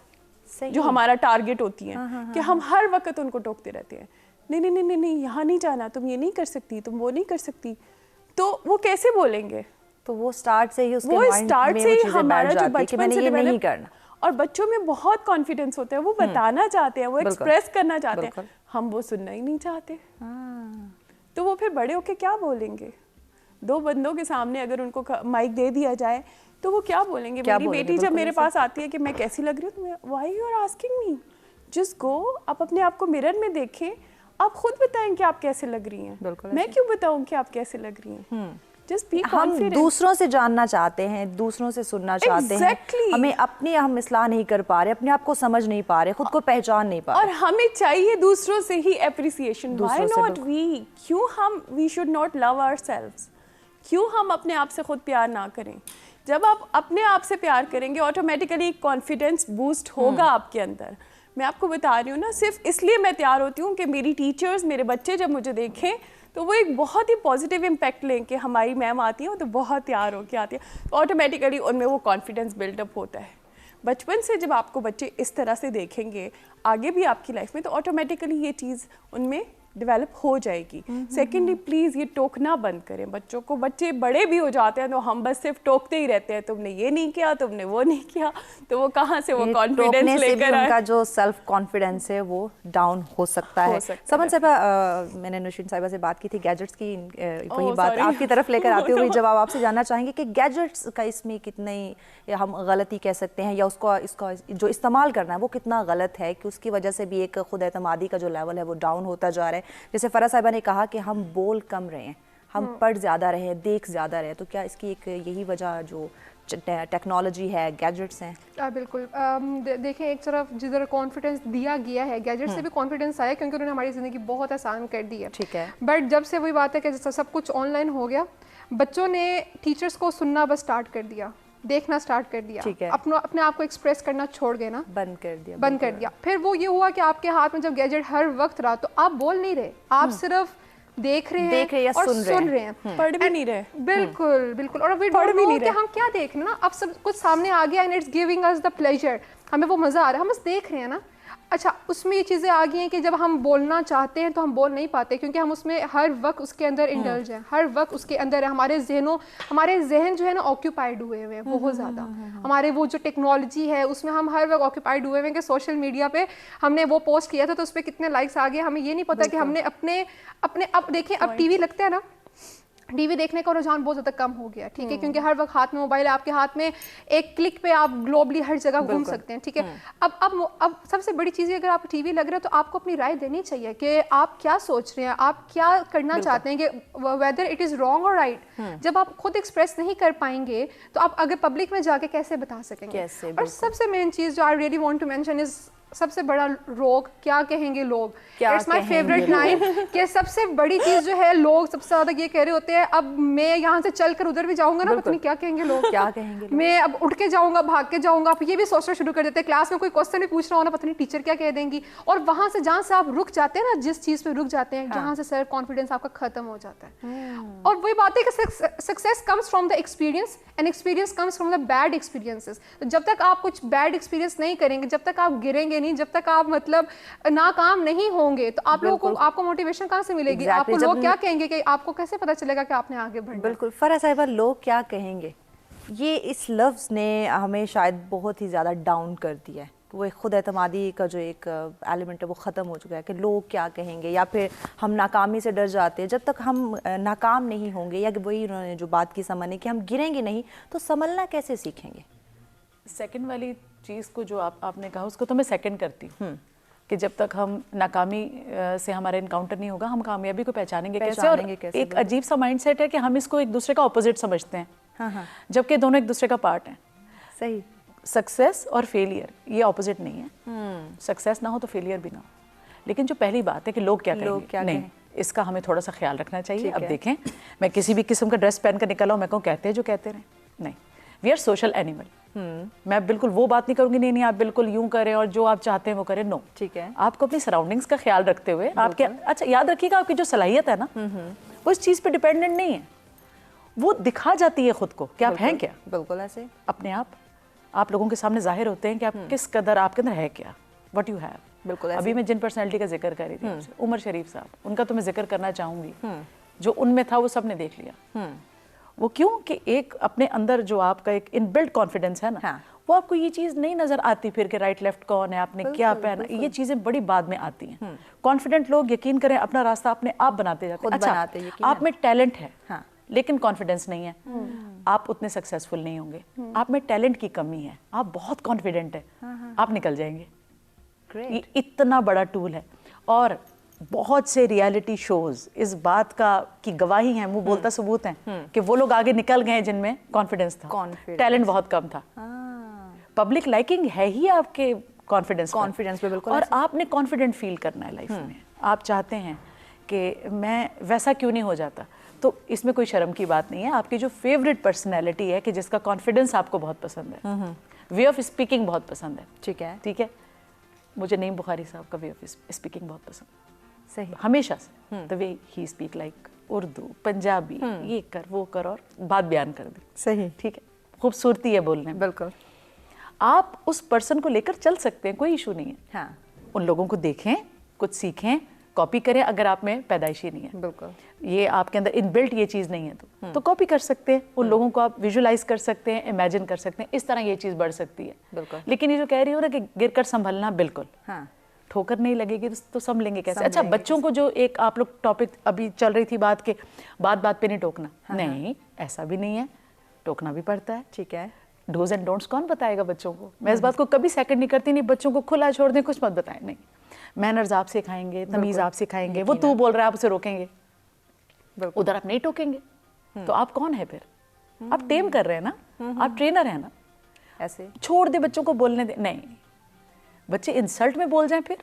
[SPEAKER 3] जो हमारा टारगेट होती हैं कि हम हर वक्त उनको टोकते रहते हैं, नहीं नहीं नहीं नहीं, यहाँ नहीं जाना, तुम ये नहीं कर सकती, तुम वो नहीं कर सकती। तो वो कैसे बोलेंगे?
[SPEAKER 1] तो वो स्टार्ट से ही उसके माइंड में वो चीजें बैठ जाती है कि मैंने ये नहीं करना।
[SPEAKER 3] और बच्चों में बहुत कॉन्फिडेंस होता है, वो बताना चाहते हैं, वो एक्सप्रेस करना चाहते हैं, हम वो सुनना ही नहीं चाहते। तो वो फिर बड़े होके क्या बोलेंगे? 2 बंदों के सामने अगर उनको माइक दे दिया जाए तो वो क्या बोलेंगे? मेरी बेटी जब मेरे पास आती है कि मैं कैसी लग रही हूँ, तो why you are asking me? Just go, आप अपने आप को मिरर में देखें, आप खुद बताएं कि आप कैसे लग रही हैं। मैं क्यों बताऊं कि आप कैसे लग रही हैं?
[SPEAKER 1] हम दूसरों से जानना चाहते हैं, दूसरों से सुनना चाहते हैं, हमें अपनी हम इस्लाह नहीं कर पा रहे, अपने आप को समझ नहीं पा रहे, खुद को पहचान नहीं पा रहे,
[SPEAKER 3] और हमें चाहिए दूसरों से ही एप्रिसिएशन। Why not we? क्यों हम we should not love ourselves? क्यों हम अपने आप से खुद प्यार ना करें? जब आप अपने आप से प्यार करेंगे, ऑटोमेटिकली कॉन्फिडेंस बूस्ट होगा आपके अंदर। मैं आपको बता रही हूँ ना, सिर्फ इसलिए मैं तैयार होती हूँ कि मेरी टीचर्स, मेरे बच्चे जब मुझे देखें तो वो एक बहुत ही पॉजिटिव इम्पैक्ट लें कि हमारी मैम आती है तो बहुत तैयार होकर आती है, तो ऑटोमेटिकली उनमें वो कॉन्फिडेंस बिल्डअप होता है। बचपन से जब आपको बच्चे इस तरह से देखेंगे आगे भी आपकी लाइफ में, तो ऑटोमेटिकली ये चीज़ उनमें डेवलप हो जाएगी। सेकेंडली, प्लीज़ ये टोकना बंद करें बच्चों को। बच्चे बड़े भी हो जाते हैं तो हम बस सिर्फ टोकते ही रहते हैं, तुमने ये नहीं किया, तुमने वो नहीं किया, तो वो कहाँ से वो कॉन्फिडेंस लेकर आए।
[SPEAKER 1] उनका जो सेल्फ कॉन्फिडेंस है वो डाउन हो सकता है। समन साहिबा, मैंने नुशीन साहिबा से बात की थी गैजेट्स की, वही बात आपकी तरफ लेकर आते हुए जवाब आपसे जानना चाहेंगे कि गैजेट्स का इसमें कितनी हम गलती कह सकते हैं, या उसको इसका जो इस्तेमाल करना है वो कितना गलत है कि उसकी वजह से भी एक खुद एतमादी का जो लेवल है वो डाउन होता जा रहा है। जैसे फरा साहिबा ने कहा कि हम बोल कम रहे हैं, हम पढ़ ज़्यादा रहे हैं, देख ज़्यादा रहे, तो क्या इसकी एक यही वजह जो टेक्नोलॉजी है, गैजेट्स हैं?
[SPEAKER 4] बिल्कुल। देखें, एक तरफ जिधर कॉन्फिडेंस दिया गया है, गैजेट से भी कॉन्फिडेंस आया क्योंकि उन्होंने हमारी ज़िंदगी बहुत आसान कर दी है।
[SPEAKER 1] ठीक है।
[SPEAKER 4] बट जब से वही बात है कि जैसा सब कुछ ऑनलाइन हो गया, बच्चों ने टीचर्स को सुनना बस स्टार्ट कर दिया, देखना स्टार्ट कर दिया,
[SPEAKER 1] ठीक है।
[SPEAKER 4] अपने आप को एक्सप्रेस करना छोड़ गए ना,
[SPEAKER 1] बंद कर दिया।
[SPEAKER 4] फिर वो ये हुआ कि आपके हाथ में जब गैजेट हर वक्त रहा तो आप बोल नहीं रहे, आप सिर्फ देख रहे हैं
[SPEAKER 1] या
[SPEAKER 4] और
[SPEAKER 1] सुन रहे
[SPEAKER 3] हैं, पढ़ भी नहीं रहे।
[SPEAKER 4] बिल्कुल बिल्कुल। और अभी पढ़ भी नहीं रहे कि हम क्या देख रहे हैं ना, अब सब कुछ सामने आ गया and it's giving us the pleasure, हमें वो मज़ा आ रहा है, हम बस देख रहे हैं ना। अच्छा, उसमें ये चीज़ें आ गई हैं कि जब हम बोलना चाहते हैं तो हम बोल नहीं पाते क्योंकि हम उसमें हर वक्त उसके अंदर इंडल्ज हैं, हर वक्त उसके अंदर है। हमारे जहन जो है ना ऑक्यूपाइड हुए हुए हैं बहुत ज़्यादा। हमारे वो जो टेक्नोलॉजी है उसमें हम हर वक्त ऑक्यूपाइड हुए हुए हैं कि सोशल मीडिया पे हमने वो पोस्ट किया था तो उस पर कितने लाइक्स आ गए, हमें ये नहीं पता कि हमने अपने अब देखें, अब टीवी लगता है ना, टीवी देखने का रुझान बहुत ज़्यादा कम हो गया, ठीक है, क्योंकि हर वक्त हाथ में मोबाइल है, आपके हाथ में एक क्लिक पे आप ग्लोबली हर जगह घूम सकते हैं, ठीक है। अब सबसे बड़ी चीज़ है, अगर आप टीवी लग रहा है तो आपको अपनी राय देनी चाहिए कि आप क्या सोच रहे हैं, आप क्या करना चाहते हैं, कि वेदर इट इज़ रॉन्ग और राइट। जब आप खुद एक्सप्रेस नहीं कर पाएंगे तो आप अगर पब्लिक में जाके कैसे बता सकेंगे। और सबसे मेन चीज़ जो I really want to mention is, सबसे बड़ा रोग क्या कहेंगे लोग, इट्स माय फेवरेट लाइन, कि सबसे बड़ी चीज जो है, लोग सबसे ज्यादा ये कह रहे होते हैं, अब मैं यहाँ से चलकर उधर भी जाऊंगा ना, पता नहीं क्या कहेंगे लोग,
[SPEAKER 1] क्या कहेंगे लोग?
[SPEAKER 4] मैं अब उठ के जाऊंगा, भाग के जाऊंगा, आप ये भी सोचना शुरू कर देते हैं। क्लास में कोई क्वेश्चन भी पूछ रहा हो ना, पता नहीं टीचर क्या कह देंगी। और वहां से जहाँ से आप रुक जाते हैं ना, जिस चीज पे रुक जाते हैं, जहाँ से सेल्फ कॉन्फिडेंस आपका खत्म हो जाता है। और वही बात है कि success comes from the experience and experience comes from the bad experiences. तो जब तक आप कुछ बैड एक्सपीरियंस नहीं करेंगे, जब तक आप गिरेंगे नहीं, जब तक आप मतलब नाकाम नहीं होंगे, तो आप लोगों को, आपको मोटिवेशन कहाँ से मिलेगी? आपको लोग क्या कहेंगे, कि आपको कैसे पता चलेगा कि आपने आगे बढ़ना?
[SPEAKER 1] बिल्कुल फरा साहिबा, लोग क्या कहेंगे, ये इस लफ्ज़ ने हमें शायद बहुत ही ज़्यादा डाउन कर दिया है। वो एक खुद एतमादी का जो एक एलिमेंट है वो ख़त्म हो चुका है कि लोग क्या कहेंगे, या फिर हम नाकामी से डर जाते हैं। जब तक हम नाकाम नहीं होंगे, या वही उन्होंने जो बात की समझने कि हम गिरेंगे नहीं, तो संभलना कैसे सीखेंगे?
[SPEAKER 2] सेकंड वाली चीज़ को जो आपने कहा, उसको तो मैं सेकंड करती हूँ कि जब तक हम नाकामी से हमारा इनकाउंटर नहीं होगा, हम कामयाबी को पहचानेंगे कैसे? और एक अजीब सा माइंडसेट है कि हम इसको एक दूसरे का ऑपोजिट समझते हैं, जबकि दोनों एक दूसरे का पार्ट हैं।
[SPEAKER 1] सही।
[SPEAKER 2] सक्सेस और फेलियर ये ऑपोजिट नहीं है। सक्सेस ना हो तो फेलियर भी ना हो। लेकिन जो पहली बात है कि लोग क्या कहेंगे, नहीं, इसका हमें थोड़ा सा ख्याल रखना चाहिए। अब देखें, मैं किसी भी किस्म का ड्रेस पहन कर निकला हूँ, मैं कहूँ कहते हैं जो कहते रहे, नहीं, वी आर सोशल एनिमल। मैं बिल्कुल वो बात नहीं करूंगी, नहीं आप बिल्कुल यूं करें और जो आप चाहते हैं वो करें, नो,
[SPEAKER 1] ठीक है।
[SPEAKER 2] आपको अपनी सराउंडिंग्स का ख्याल रखते हुए आपके, अच्छा याद रखिएगा, आपकी जो सलाहियत है ना, वो इस चीज़ पे डिपेंडेंट नहीं है, वो दिखा जाती है खुद को कि आप हैं क्या।
[SPEAKER 1] बिल्कुल ऐसे
[SPEAKER 2] अपने आप लोगों के सामने जाहिर होते हैं कि आप किस कदर, आपके अंदर है क्या, व्हाट यू हैव।
[SPEAKER 1] बिल्कुल।
[SPEAKER 2] अभी मैं जिन पर्सनैलिटी का जिक्र कर रही थी, उमर शरीफ साहब, उनका तो मैं जिक्र करना चाहूँगी। जो उनमें था वो सब ने देख लिया। वो क्यों कि एक अपने अंदर जो आपका एक इनबिल्ट कॉन्फिडेंस है ना, वो आपको ये चीज़ नहीं नज़र आती फिर कि राइट लेफ्ट कौन है, आपने क्या पहना, ये चीज़ें बड़ी बाद में आती हैं। कॉन्फिडेंट लोग यकीन करें अपना रास्ता अपने आप बनाते जाते हैं। अच्छा, आप में टैलेंट है, लेकिन कॉन्फिडेंस नहीं है, आप उतने सक्सेसफुल नहीं होंगे। आप में टैलेंट की कमी है, आप बहुत कॉन्फिडेंट है, आप निकल जाएंगे। ये इतना बड़ा टूल है। और बहुत से रियलिटी शोज इस बात का की गवाही हैं, मुंह बोलता सबूत हैं कि वो लोग आगे निकल गए जिनमें कॉन्फिडेंस था, टैलेंट बहुत कम था। पब्लिक लाइकिंग है ही आपके कॉन्फिडेंस
[SPEAKER 1] पे। बिल्कुल।
[SPEAKER 2] और आपने कॉन्फिडेंट फील करना है लाइफ में। आप चाहते हैं कि मैं वैसा क्यों नहीं हो जाता, तो इसमें कोई शर्म की बात नहीं है। आपकी जो फेवरेट पर्सनैलिटी है कि जिसका कॉन्फिडेंस आपको बहुत पसंद है, वे ऑफ स्पीकिंग बहुत पसंद है,
[SPEAKER 1] ठीक है,
[SPEAKER 2] ठीक है, मुझे नईम बुखारी साहब का वे ऑफ स्पीकिंग बहुत पसंद है।
[SPEAKER 1] सही,
[SPEAKER 2] हमेशा से the way he speak, like Urdu, Punjabi, ये कर वो कर और बात बयान कर दे।
[SPEAKER 1] सही,
[SPEAKER 2] ठीक है, खूबसूरती है बोलने में।
[SPEAKER 1] बिल्कुल।
[SPEAKER 2] आप उस पर्सन को लेकर चल सकते हैं, कोई इशू नहीं है।
[SPEAKER 1] हाँ,
[SPEAKER 2] उन लोगों को देखें, कुछ सीखें, कॉपी करें। अगर आप में पैदाइशी नहीं है,
[SPEAKER 1] बिल्कुल,
[SPEAKER 2] ये आपके अंदर इनबिल्ट ये चीज़ नहीं है तो कॉपी कर सकते हैं। उन लोगों को आप विजुलाइज कर सकते हैं, इमेजिन कर सकते हैं, इस तरह ये चीज़ बढ़ सकती है।
[SPEAKER 1] बिल्कुल।
[SPEAKER 2] लेकिन ये जो कह रही हो ना कि गिर कर संभलना, बिल्कुल
[SPEAKER 1] हाँ,
[SPEAKER 2] ठोकर नहीं लगेगी तो संभलेंगे कैसे? अच्छा, बच्चों को जो एक आप लोग टॉपिक अभी चल रही थी बात के, बात पे नहीं टोकना, नहीं ऐसा भी नहीं है, टोकना भी पड़ता है।
[SPEAKER 1] ठीक है,
[SPEAKER 2] डूज एंड डोंट्स कौन बताएगा बच्चों को? मैं इस बात को कभी सेकंड नहीं करती, नहीं बच्चों को खुला छोड़ दें, कुछ मत बताएं, नहीं। मैनर्स आप सिखाएंगे, तमीज आप सिखाएंगे, वो तू बोल रहा है आप उसे रोकेंगे, उधर आप नहीं टोकेंगे तो आप कौन है फिर? आप टेम कर रहे हैं ना, आप ट्रेनर हैं ना।
[SPEAKER 1] ऐसे
[SPEAKER 2] छोड़ दे बच्चों को बोलने दे, नहीं बच्चे इंसल्ट में बोल जाएं फिर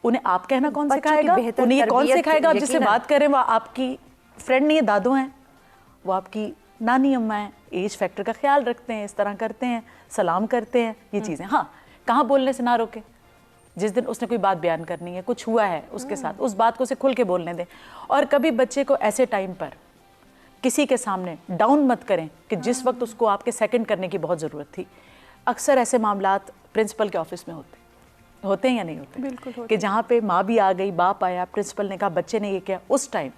[SPEAKER 2] उन्हें आप कहना कौन
[SPEAKER 1] बच्चों की
[SPEAKER 2] सिखाएगा?
[SPEAKER 1] बेहतर
[SPEAKER 2] उन्हें ये कौन
[SPEAKER 1] तरबियत
[SPEAKER 2] सिखाएगा? आप जिससे
[SPEAKER 1] यकीनन।
[SPEAKER 2] बात करें वो आपकी फ्रेंड नहीं है, दादू हैं, वो आपकी नानी अम्मा है, एज फैक्टर का ख्याल रखते हैं, इस तरह करते हैं, सलाम करते हैं, ये चीज़ें। हाँ, कहाँ बोलने से ना रोके, जिस दिन उसने कोई बात बयान करनी है, कुछ हुआ है उसके साथ, उस बात को उसे खुल के बोलने दें। और कभी बच्चे को ऐसे टाइम पर किसी के सामने डाउन मत करें कि जिस वक्त उसको आपके सेकंड करने की बहुत ज़रूरत थी। अक्सर ऐसे मामलात प्रिंसिपल के ऑफिस में होते हैं या नहीं होते?
[SPEAKER 3] बिल्कुल होते
[SPEAKER 2] कि जहाँ पे माँ भी आ गई, बाप आया, प्रिंसिपल ने कहा बच्चे ने ये किया, उस टाइम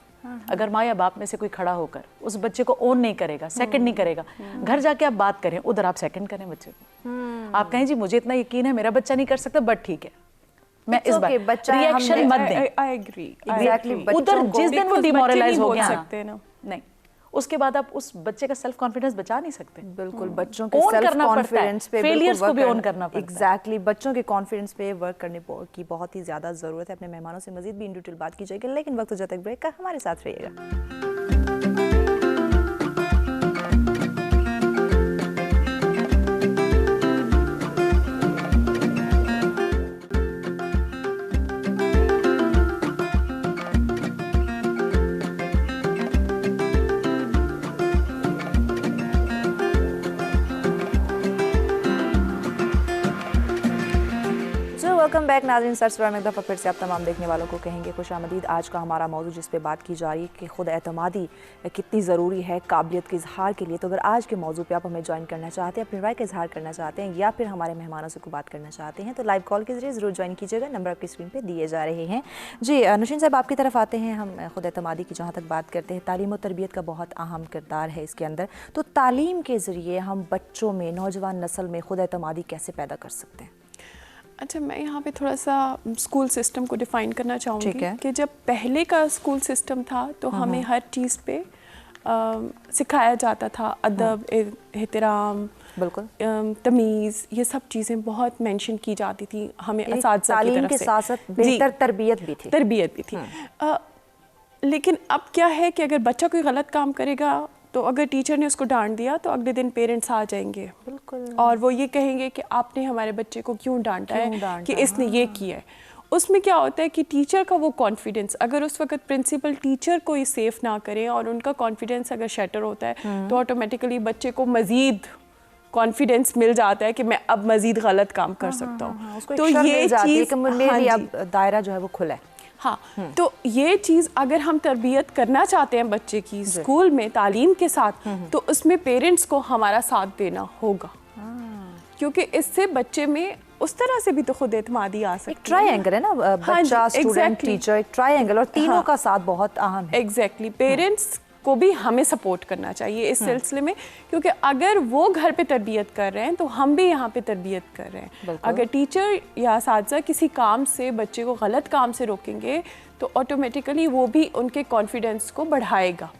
[SPEAKER 2] अगर माँ या बाप में से कोई खड़ा होकर उस बच्चे को ओन नहीं करेगा, सेकंड नहीं करेगा, घर जाके आप बात करें, उधर आप सेकंड करें बच्चे को। आप कहें जी मुझे इतना यकीन है मेरा बच्चा नहीं कर सकता, बट ठीक है, मैं इस बार रिएक्शन मत दें।
[SPEAKER 3] I agree
[SPEAKER 1] exactly.
[SPEAKER 2] उधर जिस दिन वो डिमोरलाइज हो गया
[SPEAKER 3] सकते ना,
[SPEAKER 2] नहीं, उसके बाद आप उस बच्चे का सेल्फ कॉन्फिडेंस बचा नहीं सकते।
[SPEAKER 1] बिल्कुल, बच्चों के
[SPEAKER 2] Own
[SPEAKER 1] सेल्फ
[SPEAKER 2] करना पड़ता है,
[SPEAKER 1] कॉन्फिडेंस पे
[SPEAKER 2] failures को भी own करना पड़ता है।
[SPEAKER 1] एग्जैक्टली, बच्चों के कॉन्फिडेंस पे वर्क करने की बहुत ही ज्यादा जरूरत है। अपने मेहमानों से मजीद भी इन डिटेल बात की जाएगी, लेकिन वक्त हो जाता है ब्रेक का, हमारे साथ रहिएगा। वेलकम बैक नाज़रीन, सरसरा में एक दफ़ा फिर से आप तमाम देखने वालों को कहेंगे खुशामदीद। आज का हमारा मौजूद जिस पे बात की जा रही है कि खुद एतमादी कितनी ज़रूरी है काबिलियत के इजहार के लिए। तो अगर आज के मौजू पे आप हमें ज्वाइन करना चाहते हैं, अपनी राय का इजहार करना चाहते हैं, या फिर हमारे मेहमानों से कोई बात करना चाहते हैं, तो लाइव कॉल के जरिए ज़रूर ज्वाइन कीजिएगा। नंबर आपकी स्क्रीन पर दिए जा रहे हैं। जी नौशीन साहब, आपकी तरफ आते हैं। हम खुद एतमादी की जहाँ तक बात करते हैं, तालीम और तरबियत का बहुत अहम किरदार है इसके अंदर। तो तालीम के ज़रिए हम बच्चों में, नौजवान नस्ल में खुद एतमादी कैसे पैदा कर सकते हैं?
[SPEAKER 3] अच्छा, मैं यहाँ पे थोड़ा सा स्कूल सिस्टम को डिफ़ाइन करना चाहूँगी
[SPEAKER 1] ठीक है।
[SPEAKER 3] कि जब पहले का स्कूल सिस्टम था तो हमें हर चीज़ पे सिखाया जाता था, अदब, एहतराम,
[SPEAKER 1] बिल्कुल,
[SPEAKER 3] तमीज़, ये सब चीज़ें बहुत मेंशन की जाती थी हमें असातिज़ा की
[SPEAKER 1] तालीम
[SPEAKER 3] तरफ
[SPEAKER 1] के
[SPEAKER 3] से।
[SPEAKER 1] साथ साथ बेहतर तरबियत भी थी।
[SPEAKER 3] तरबियत भी थी। लेकिन अब क्या है कि अगर बच्चा कोई गलत काम करेगा तो अगर टीचर ने उसको डांट दिया तो अगले दिन पेरेंट्स आ जाएंगे,
[SPEAKER 1] बिल्कुल,
[SPEAKER 3] और वो ये कहेंगे कि आपने हमारे बच्चे को क्यों डांटा है, कि इसने ये किया है। उसमें क्या होता है कि टीचर का वो कॉन्फिडेंस, अगर उस वक्त प्रिंसिपल टीचर को ही सेफ ना करें और उनका कॉन्फिडेंस अगर शटर होता है तो ऑटोमेटिकली बच्चे को मज़ीद कॉन्फिडेंस मिल जाता है कि मैं अब मज़ीद गलत काम कर सकता हूँ।
[SPEAKER 1] तो ये चीज़ मेरी अब दायरा जो है वो खुला है।
[SPEAKER 3] हाँ, तो ये चीज़ अगर हम तरबियत करना चाहते हैं बच्चे की स्कूल में तालीम के साथ, तो उसमें पेरेंट्स को हमारा साथ देना होगा, क्योंकि इससे बच्चे में उस तरह से भी तो खुद एतमादी आ सकती है।
[SPEAKER 1] ट्रायंगल है ना, बच्चा, स्टूडेंट, टीचर, एक ट्रायंगल, और तीनों का साथ बहुत अहम है।
[SPEAKER 3] एग्जैक्टली, पेरेंट्स को भी हमें सपोर्ट करना चाहिए इस सिलसिले में, क्योंकि अगर वो घर पे तरबियत कर रहे हैं तो हम भी यहाँ पे तरबियत कर रहे हैं। अगर टीचर या असातिज़ा किसी काम से बच्चे को गलत काम से रोकेंगे तो ऑटोमेटिकली वो भी उनके कॉन्फिडेंस को बढ़ाएगा।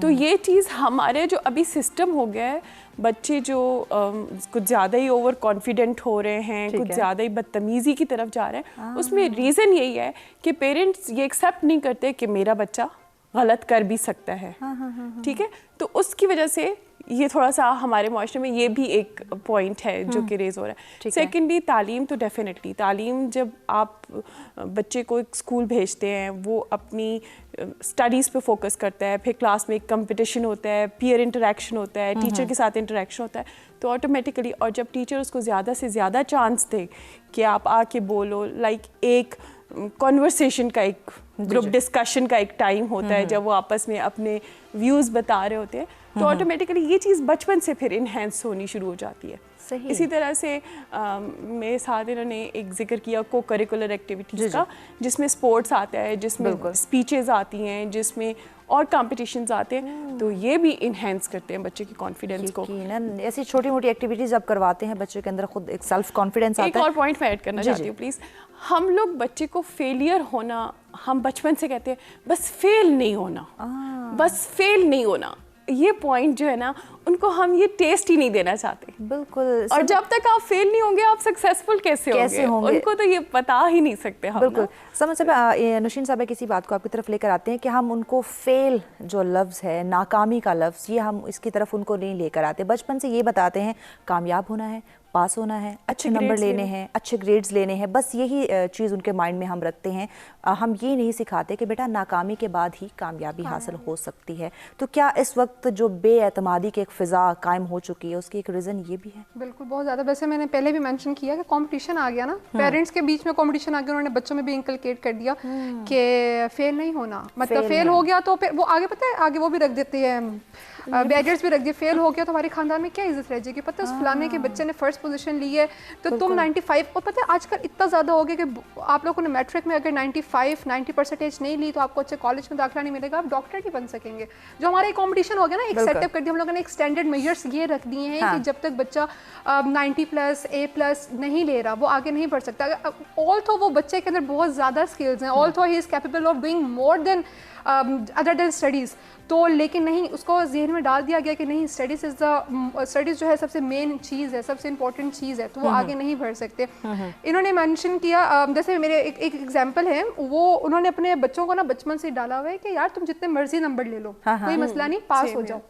[SPEAKER 3] तो ये चीज़ हमारे जो अभी सिस्टम हो गया है, बच्चे जो कुछ ज़्यादा ही ओवर कॉन्फिडेंट हो रहे हैं, कुछ ज़्यादा ही बदतमीज़ी की तरफ जा रहे हैं, उसमें रीज़न यही है कि पेरेंट्स ये एक्सेप्ट नहीं करते कि मेरा बच्चा गलत कर भी सकता है। ठीक है, तो उसकी वजह से ये थोड़ा सा हमारे माशरे में ये भी एक पॉइंट है जो कि रेज हो रहा है। सेकेंडली, तालीम तो डेफिनेटली, तालीम जब आप बच्चे को एक स्कूल भेजते हैं, वो अपनी स्टडीज़ पे फोकस करता है, फिर क्लास में एक कंपटीशन होता है, पीयर इंटरेक्शन होता है, टीचर के साथ इंटरेक्शन होता है, तो ऑटोमेटिकली, और जब टीचर उसको ज़्यादा से ज़्यादा चांस दे कि आप आके बोलो, लाइक एक कॉन्वर्सेशन का, एक ग्रुप डिस्कशन का एक टाइम होता है जब वो आपस में अपने व्यूज़ बता रहे होते हैं, तो ऑटोमेटिकली ये चीज़ बचपन से फिर इन्हेंस होनी शुरू हो जाती है।
[SPEAKER 1] सही।
[SPEAKER 3] इसी तरह से मेरे साथ इन्होंने एक जिक्र किया को करिकुलर एक्टिविटीज़ का, जिसमें स्पोर्ट्स आता है, जिसमें स्पीचेस आती हैं, जिसमें और कॉम्पिटिशन्स आते हैं, तो ये भी इन्हेंस करते हैं बच्चे की कॉन्फिडेंस को।
[SPEAKER 1] ऐसी छोटी मोटी एक्टिविटीज जब करवाते हैं बच्चे के अंदर खुद एक सेल्फ कॉन्फिडेंस आता है।
[SPEAKER 3] एक और पॉइंट मैं ऐड करना चाहती हूँ प्लीज़। हम लोग बच्चे को फेलियर होना, हम बचपन से कहते हैं बस फेल नहीं होना, बस फेल नहीं होना, ये पॉइंट जो है ना, उनको हम ये टेस्ट ही नहीं देना चाहते।
[SPEAKER 1] बिल्कुल।
[SPEAKER 3] और जब तक आप फेल नहीं होंगे आप सक्सेसफुल कैसे होंगे? उनको तो ये बता ही नहीं सकते हम।
[SPEAKER 1] बिल्कुल। समझ से नौशीन साहब किसी बात को आपकी तरफ लेकर आते हैं कि हम उनको फेल जो लफ्ज़ है, नाकामी का लफ्ज़, ये हम इसकी तरफ उनको नहीं लेकर आते। बचपन से ये बताते हैं कामयाब होना है, पास होना है, अच्छे नंबर लेने हैं, अच्छे ग्रेड्स लेने हैं, बस यही चीज़ उनके माइंड में हम रखते हैं। हम ये नहीं सिखाते कि बेटा नाकामी के बाद ही कामयाबी हासिल हो सकती है। तो क्या इस वक्त जो बेएतमादी की एक फ़िज़ा कायम हो चुकी है उसकी एक रीज़न ये भी है?
[SPEAKER 4] बिल्कुल, बहुत ज़्यादा। वैसे मैंने पहले भी मेंशन किया कि कंपटीशन आ गया ना, पेरेंट्स के बीच में कंपटीशन आ गया, उन्होंने बच्चों में भी इंकलकेट कर दिया कि फेल नहीं होना, मतलब फेल हो गया तो फिर वो आगे, पता है आगे वो भी रख देते हैं, बैरियर्स भी रख दिए, फेल हो गया तो हमारे खानदान में क्या इज्जत रह जाएगी, पता है उस फलाने के बच्चे ने फर्स्ट पोजीशन ली है तो तुम 95, और पता है आजकल इतना ज़्यादा हो गया कि आप लोगों ने मैट्रिक में अगर 90% नहीं ली तो आपको अच्छे कॉलेज में दाखिला नहीं मिलेगा, आप डॉक्टर नहीं बन सकेंगे। जो हमारा एक कॉम्पिटिशन हो गया ना, एक सेटअप कर दिया हम लोगों ने, एक स्टैंडर्ड मेजर्स ये रख दिए हैं कि जब तक बच्चा 90+ A+ नहीं ले रहा वो आगे नहीं बढ़ सकता। ऑल्थो वो बच्चे के अंदर बहुत ज़्यादा स्किल्स हैं, although he is capable of doing more than other than studies, तो लेकिन नहीं, उसको जहन में डाल दिया गया कि नहीं स्टडीज़ जो है सबसे मेन चीज़ है, सबसे इंपॉर्टेंट चीज़ है, तो वो आगे नहीं बढ़ सकते। इन्होंने मेंशन किया, जैसे मेरे एक एग्जांपल है, वो उन्होंने अपने बच्चों को ना बचपन से डाला हुआ है कि यार तुम जितने मर्जी नंबर ले लो, कोई मसला नहीं, पास हो जाओ।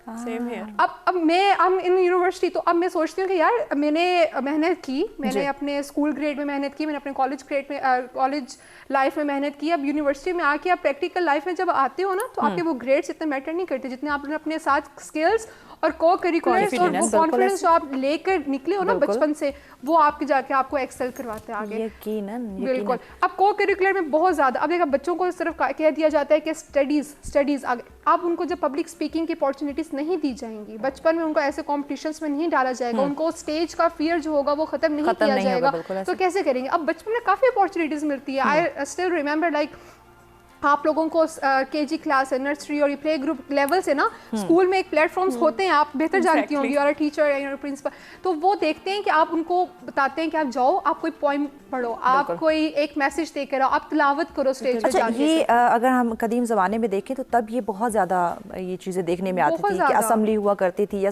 [SPEAKER 3] सेम है।
[SPEAKER 4] अब इन यूनिवर्सिटी, तो अब मैं सोचती हूँ कि यार मैंने मेहनत की, मैंने अपने स्कूल ग्रेड में मेहनत की, मैंने अपने कॉलेज ग्रेड में, कॉलेज लाइफ में मेहनत की, अब यूनिवर्सिटी में आके आप प्रैक्टिकल लाइफ में जब आते हो ना, तो आपके वो ग्रेड्स इतने मैटर नहीं करते जितने आपने अपने साथ स्किल्स और को करिकुलर्स और वो कॉन्फिडेंस जो आप लेकर निकले हो ना बचपन से, वो आपके जाके आपको एक्सेल करवाते हैं आगे।
[SPEAKER 1] यकीनन।
[SPEAKER 4] बिल्कुल। अब को करिकुलर में बहुत ज़्यादा, अब देखा बच्चों को सिर्फ कह दिया जाता है कि स्टडीज़ आगे, अब उनको जब पब्लिक स्पीकिंग की अपॉर्चुनिटीज़ नहीं दी जाएंगी, बचपन में उनको ऐसे कॉम्पिटिशन्स में नहीं डाला जाएगा, उनको स्टेज का फियर जो होगा वो खत्म नहीं किया जाएगा, तो कैसे करेंगे? अब बचपन में काफ़ी अपॉर्चुनिटीज़ मिलती है। आई स्टिल रिमेंबर लाइक आप लोगों को केजी क्लास है, नर्सरी और प्ले ग्रुप लेवल से ना स्कूल में एक प्लेटफॉर्म्स होते हैं, आप बेहतर जानती होंगी, और टीचर या प्रिंसिपल, तो वो देखते हैं कि आप उनको बताते हैं कि आप जाओ, आप कोई पोइम पढ़ो, आप कोई एक मैसेज देकर आओ, आप तिलावत करो स्टेज पे जाके।
[SPEAKER 1] ये अगर हम कदीम ज़माने में देखें तो तब ये बहुत ज़्यादा ये चीज़ें देखने में आती थी कि असेंबली हुआ करती थी या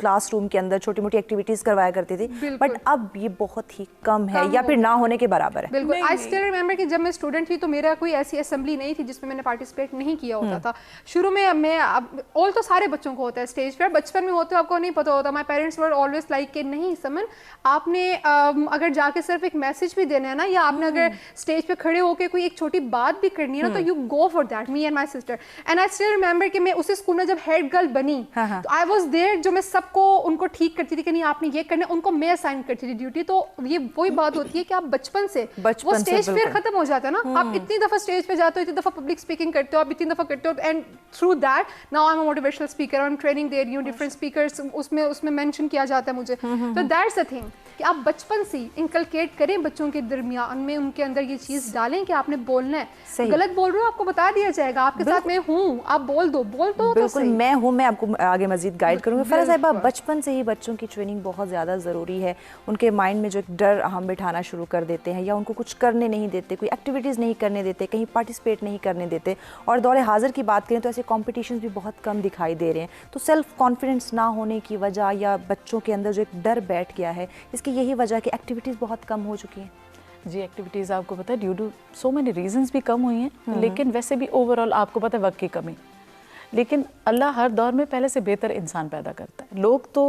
[SPEAKER 1] क्लासरूम के अंदर छोटी मोटी एक्टिविटीज़ करवाया करती थी, बट अब ये बहुत ही कम है या फिर ना होने के बराबर है।
[SPEAKER 4] बिल्कुल। आई स्टिल रिमेंबर कि जब मैं स्टूडेंट थी तो मेरा कोई ऐसी असेंबली नहीं थी जिसमें मैंने पार्टिसिपेट नहीं किया होता था। शुरू में मैं, ऑल तो सारे बच्चों को होता है स्टेज पर, बचपन में होते आपको नहीं पता होता। My parents were always like कि नहीं समन, आपने अगर जाके सिर्फ एक मैसेज भी देना है ना, या आपने अगर स्टेज पे खड़े होकर कोई एक छोटी बात भी करनी है ना, तो you go for that, me and my sister. And I still remember कि मैं उसी स्कूल में जब हेड गर्ल बनी तो आई वाज देयर, जो मैं सबको उनको ठीक करती थी कि नहीं आपने ये करना है, उनको मैं असाइन करती थी ड्यूटी। तो ये वही बात होती है कि आप बचपन से वो स्टेज फिर खत्म हो जाता है ना, आप इतनी दफा स्टेज पे जाते हो, इतनी दफा पब्लिक स्पीकिंग करते हो, आप इतनी दफा करते हो, and through that now I am a motivational speaker, I am training दे रही हूँ डिफरेंट स्पीकर्स, उसमें मेंशन किया जाता है मुझे। तो दैट्स द थिंग कि आप बचपन से इंकलकेट करें बच्चों के दरमियान में, उनके अंदर ये चीज़ डालें कि आपने बोलना है, गलत बोल रहे हो आपको बता दिया जाएगा, आपके साथ मैं हूँ, आप बोल दो
[SPEAKER 1] बिल्कुल मैं हूँ, मैं आपको आगे मजीद गाइड करूँगी। फराह साहिबा, बचपन से ही बच्चों की ट्रेनिंग बहुत ज़्यादा ज़रूरी है। उनके माइंड में जो एक डर हम बिठाना शुरू कर देते हैं, या उनको कुछ करने नहीं देते, कोई एक्टिविटीज़ नहीं करने देते, कहीं पार्टिसिपेट नहीं करने देते, और दौरे हाजिर की बात करें तो ऐसे कॉम्पिटिशन्स भी बहुत कम दिखाई दे रहे हैं। तो सेल्फ कॉन्फिडेंस ना होने की वजह या बच्चों के अंदर जो एक डर बैठ गया है, इसकी यही वजह कि एक्टिविटीज़ बहुत कम हो चुकी हैं।
[SPEAKER 2] जी, एक्टिविटीज़ आपको पता है due to so many reasons भी कम हुई हैं, लेकिन वैसे भी ओवरऑल आपको पता है वक्त की कमी। लेकिन अल्लाह हर दौर में पहले से बेहतर इंसान पैदा करता है। लोग तो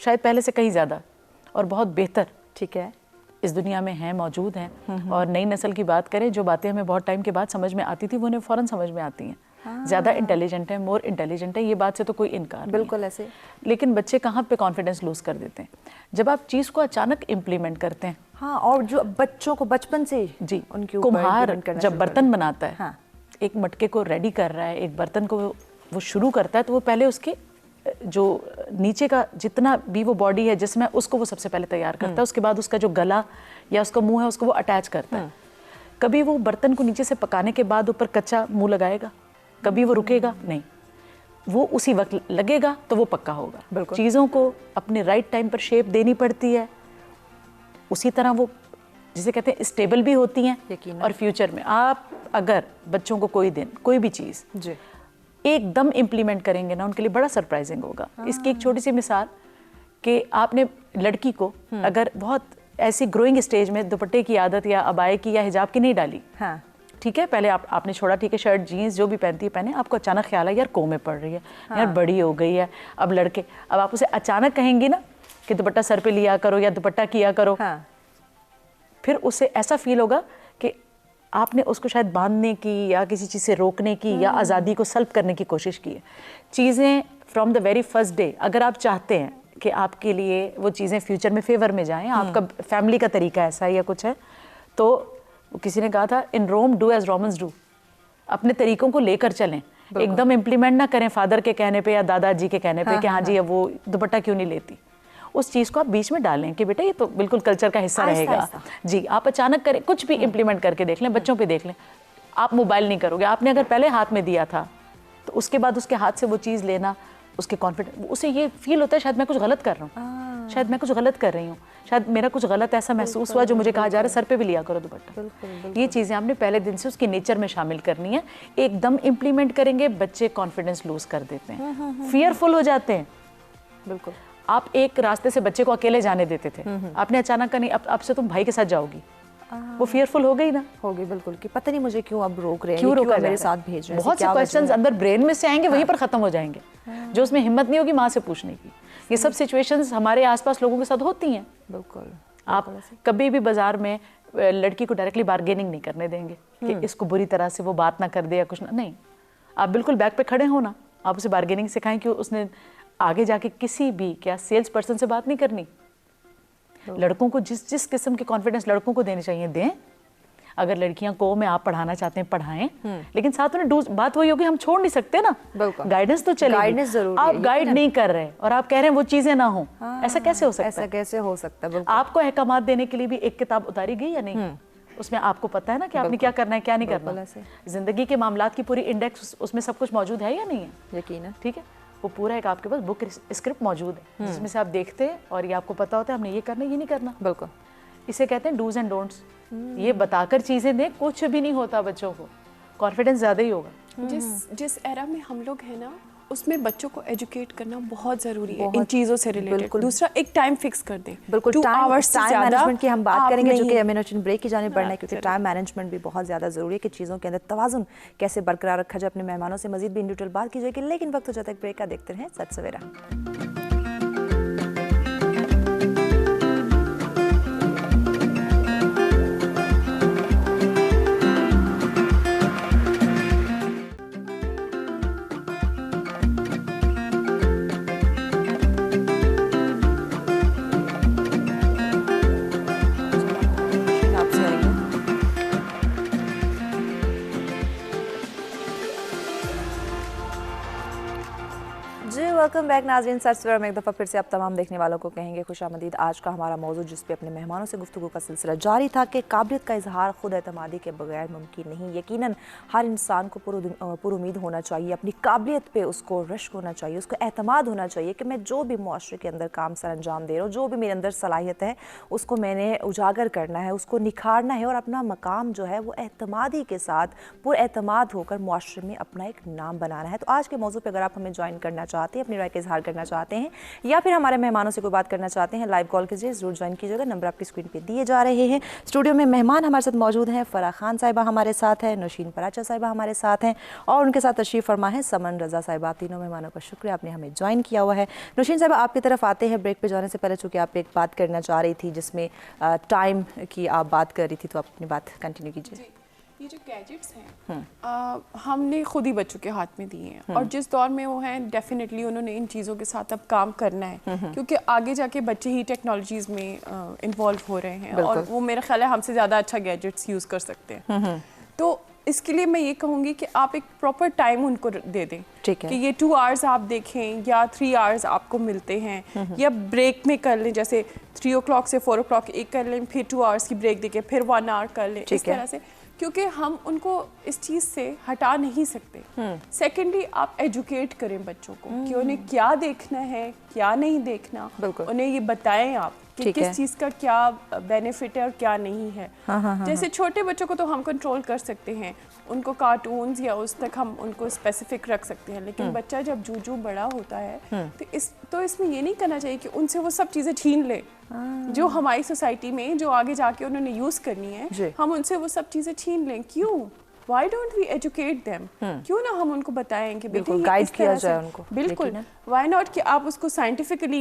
[SPEAKER 2] शायद पहले से कहीं ज़्यादा और बहुत बेहतर, ठीक है, इस दुनिया में हैं, मौजूद हैं। और नई नस्ल की बात करें, जो बातें हमें बहुत टाइम के बाद समझ में आती थी वो उन्हें फ़ौरन समझ में आती हैं। ज़्यादा इंटेलिजेंट है, मोर इंटेलिजेंट है, ये बात से तो कोई इनकार
[SPEAKER 1] बिल्कुल
[SPEAKER 2] नहीं।
[SPEAKER 1] ऐसे।
[SPEAKER 2] लेकिन बच्चे कहाँ पे कॉन्फिडेंस लूज़ कर देते हैं जब आप चीज़ को अचानक इम्प्लीमेंट करते हैं।
[SPEAKER 1] हाँ, और जो बच्चों को बचपन से
[SPEAKER 2] जी,
[SPEAKER 1] उनके
[SPEAKER 2] कुम्हार जब बर्तन बनाता है, एक मटके को रेडी कर रहा है, एक बर्तन को वो शुरू करता है, तो वो पहले उसके जो नीचे का जितना भी वो बॉडी है जिसमें, उसको वो सबसे पहले तैयार करता है। उसके बाद उसका जो गला या उसका मुंह है उसको वो अटैच करता है। कभी वो बर्तन को नीचे से पकाने के बाद ऊपर कच्चा मुंह लगाएगा, कभी वो रुकेगा नहीं, वो उसी वक्त लगेगा तो वो पक्का होगा। चीज़ों को अपने राइट टाइम पर शेप देनी पड़ती है, उसी तरह वो जिसे कहते हैं स्टेबल भी होती हैं। और फ्यूचर में आप अगर बच्चों को कोई दिन कोई भी चीज़ एकदम इम्प्लीमेंट करेंगे ना, उनके लिए बड़ा सरप्राइजिंग होगा। इसकी एक छोटी सी मिसाल कि आपने लड़की को अगर बहुत ऐसी ग्रोइंग स्टेज में दुपट्टे की आदत या अबाए की या हिजाब की नहीं डाली, ठीक है, पहले आपने छोड़ा, ठीक है, शर्ट जीन्स जो भी पहनती है पहने, आपको अचानक ख्याल है यार को में पड़ रही है, यार बड़ी हो गई है, अब आप उसे अचानक कहेंगी ना कि दुपट्टा सर पे लिया करो या दुपट्टा किया करो, फिर उसे ऐसा फील होगा कि आपने उसको शायद बांधने की या किसी चीज़ से रोकने की या आज़ादी को सल्ब करने की कोशिश की है। चीज़ें from the very first day, अगर आप चाहते हैं कि आपके लिए वो चीज़ें फ्यूचर में फेवर में जाएं, आपका फैमिली का तरीका ऐसा है या कुछ है, तो किसी ने कहा था in Rome do as Romans do, अपने तरीकों को लेकर चलें, एकदम इम्प्लीमेंट ना करें फादर के कहने पे या दादाजी के कहने पे कि हाँ जी अब वो दुपट्टा क्यों नहीं लेती। उस चीज़ को आप बीच में डालें कि बेटा ये तो बिल्कुल कल्चर का हिस्सा रहेगा। जी, आप अचानक करें, कुछ भी इम्प्लीमेंट करके देख लें, बच्चों पे देख लें। आप मोबाइल नहीं करोगे, आपने अगर पहले हाथ में दिया था तो उसके बाद उसके हाथ से वो चीज़ लेना, उसके कॉन्फिडेंस, उसे ये फील होता है शायद मैं कुछ गलत कर रहा हूँ, शायद मैं कुछ गलत कर रही हूँ, शायद मेरा कुछ गलत ऐसा महसूस हुआ जो मुझे कहा जा रहा है सर पे भी लिया करो दुपट्टा। ये चीज़ें आपने पहले दिन से उसके नेचर में शामिल करनी है। एकदम इम्प्लीमेंट करेंगे, बच्चे कॉन्फिडेंस लूज कर देते हैं, फियरफुल हो जाते हैं।
[SPEAKER 1] बिल्कुल,
[SPEAKER 2] आप एक रास्ते से बच्चे को अकेले जाने देते थे, आपने अचानक का नहीं, अब से तुम भाई के साथ जाओगी, वो फियरफुल हो गई ना,
[SPEAKER 1] होगी बिल्कुल, कि पता नहीं मुझे क्यों अब रोक रहे हैं, क्यों मेरे साथ भेज रहे हैं।
[SPEAKER 2] बहुत से क्वेश्चंस अंदर ब्रेन में से आएंगे, वहीं पर खत्म हो जाएंगे, जो उसमें हिम्मत नहीं होगी माँ से पूछने की। ये सब सिचुएशंस हमारे आसपास लोगों के साथ होती हैं।
[SPEAKER 1] बिल्कुल,
[SPEAKER 2] आप कभी भी बाजार में लड़की को डायरेक्टली बार्गेनिंग नहीं करने देंगे कि इसको बुरी तरह से वो बात ना कर दे या कुछ ना, नहीं, आप बिल्कुल बैक पे खड़े हो ना, आप उसे बार्गेनिंग सिखाएं कि उसने आगे जाके किसी भी क्या सेल्स पर्सन से बात नहीं करनी। लड़कों को जिस जिस किस्म के कॉन्फिडेंस लड़कों को देने चाहिए दें। अगर लड़कियां को में आप पढ़ाना चाहते हैं पढ़ाएं, लेकिन साथ में बात वही होगी, हम छोड़ नहीं सकते ना, गाइडेंस तो चलेगी।
[SPEAKER 1] गाइडेंस जरूरी
[SPEAKER 2] आप गाइड नहीं कर रहे और आप कह रहे हैं वो चीजें ना हो, ऐसा कैसे हो सकता है?
[SPEAKER 1] ऐसा कैसे हो सकता है?
[SPEAKER 2] आपको अहकामात देने के लिए भी एक किताब उतारी गई या नहीं? उसमें आपको पता है ना कि आपने क्या करना है क्या नहीं करना। जिंदगी के मामलात की पूरी इंडेक्स उसमें सब कुछ मौजूद है या नहीं है?
[SPEAKER 1] यकीनन,
[SPEAKER 2] ठीक है, वो पूरा एक आपके पास बुक स्क्रिप्ट मौजूद है जिसमें से आप देखते हैं और ये आपको पता होता है हमने ये करना ये नहीं करना।
[SPEAKER 1] बिल्कुल,
[SPEAKER 2] इसे कहते हैं डूज एंड डोंट्स। ये बताकर चीजें दें, कुछ भी नहीं होता, बच्चों को कॉन्फिडेंस ज्यादा ही होगा।
[SPEAKER 3] जिस एरा में हम लोग हैं ना, उसमें बच्चों को एजुकेट करना बहुत ज़रूरी है इन चीज़ों से रिलेटेड। दूसरा, एक टाइम फिक्स कर दें।
[SPEAKER 1] बिल्कुल,
[SPEAKER 3] 2 आवर्स से ज़्यादा
[SPEAKER 1] मैनेजमेंट की हम बात करेंगे, जो कि एमिनोचिन ब्रेक की जाने बढ़ना है, क्योंकि टाइम मैनेजमेंट भी बहुत ज़्यादा ज़रूरी है कि चीज़ों के अंदर तवाज़ुन कैसे बरकरार रखा जाए। अपने मेहमानों से मजीद भी इन डिटेल बात की जाएगी, लेकिन वक्त हो जाता है ब्रेक का। देखते रहें सच सवेरा। वेलकम बैक नाज़रीन, सच सवेरा में एक दफ़ा फिर से आप तमाम देखने वालों को कहेंगे खुशामदीद। आज का हमारा मौजू जिस पे अपने मेहमानों से गुफ्तगू का सिलसिला जारी था कि काबिलियत का इजहार खुद एतमादी के बगैर मुमकिन नहीं। यकीनन हर इंसान को पुरुमीद होना चाहिए, अपनी काबिलियत पे उसको रश्क होना चाहिए, उसको एतमाद होना चाहिए कि मैं जो भी मुआशरे के अंदर काम सर अंजाम दे रहा हूँ, जो भी मेरे अंदर सलाहियत है उसको मैंने उजागर करना है, उसको निखारना है और अपना मकाम जो है वो एतमादी के साथ पुरएतमाद होकर मुआशरे में अपना एक नाम बनाना है। तो आज के मौजू पर अगर आप हमें ज्वाइन करना चाहते हैं, अपनी राय का इजहार करना चाहते हैं या फिर हमारे मेहमानों से कोई बात करना चाहते हैं, लाइव कॉल कीजिए, जरूर ज्वाइन कीजिएगा। नंबर आपकी स्क्रीन पे दिए जा रहे हैं। स्टूडियो में मेहमान हमारे साथ मौजूद हैं। फराह खान साहिबा हमारे साथ हैं, नौशीन पराचा साहिबा हमारे साथ हैं और उनके साथ तशरीफ़ फरमा है समन रज़ा साहिबा। तीनों मेहमानों का शुक्रिया, आपने हमें ज्वाइन किया हुआ है। नौशीन साहिबा, आपकी तरफ आते हैं। ब्रेक पे जाने से पहले चूँकि आप एक बात करना चाह रही थी जिसमें टाइम की आप बात कर रही थी, तो आप अपनी बात कंटिन्यू कीजिए।
[SPEAKER 3] ये जो गैजेट्स हैं हमने खुद ही बच्चों के हाथ में दिए हैं और जिस दौर में वो हैं डेफिनेटली उन्होंने इन चीज़ों के साथ अब काम करना है, क्योंकि आगे जाके बच्चे ही टेक्नोलॉजीज़ में इन्वॉल्व हो रहे हैं और वो मेरा ख्याल है हमसे ज़्यादा अच्छा गैजेट्स यूज़ कर सकते हैं। तो इसके लिए मैं ये कहूँगी कि आप एक प्रॉपर टाइम उनको दे दें।
[SPEAKER 1] ठीक है।
[SPEAKER 3] कि ये 2 आवर्स आप देखें या 3 आवर्स आपको मिलते हैं, या ब्रेक में कर लें, जैसे 3 o'clock से 4 o'clock एक कर लें, फिर 2 आवर्स की ब्रेक देके फिर 1 आवर कर लें, इस तरह से, क्योंकि हम उनको इस चीज़ से हटा नहीं सकते। सेकेंडली, आप एजुकेट करें बच्चों को कि उन्हें क्या देखना है, क्या नहीं देखना, उन्हें ये बताएं आप कि किस चीज़ का क्या बेनिफिट है और क्या नहीं है। जैसे छोटे बच्चों को तो हम कंट्रोल कर सकते हैं, उनको कार्टून्स या उस तक हम उनको स्पेसिफिक रख सकते हैं, लेकिन बच्चा जब जू बड़ा होता है तो इसमें ये नहीं करना चाहिए कि उनसे वो सब चीज़ें छीन ले जो हमारी सोसाइटी में जो आगे जाके उन्होंने यूज़ करनी है, हम उनसे वो सब चीज़ें छीन लें। क्यों? Why don't we educate them? क्यों ना हम उनको बताएं कि बेटे
[SPEAKER 1] गाइड किया जाए उनको।
[SPEAKER 3] बिल्कुल, why not कि आप उसको साइंटिफिकली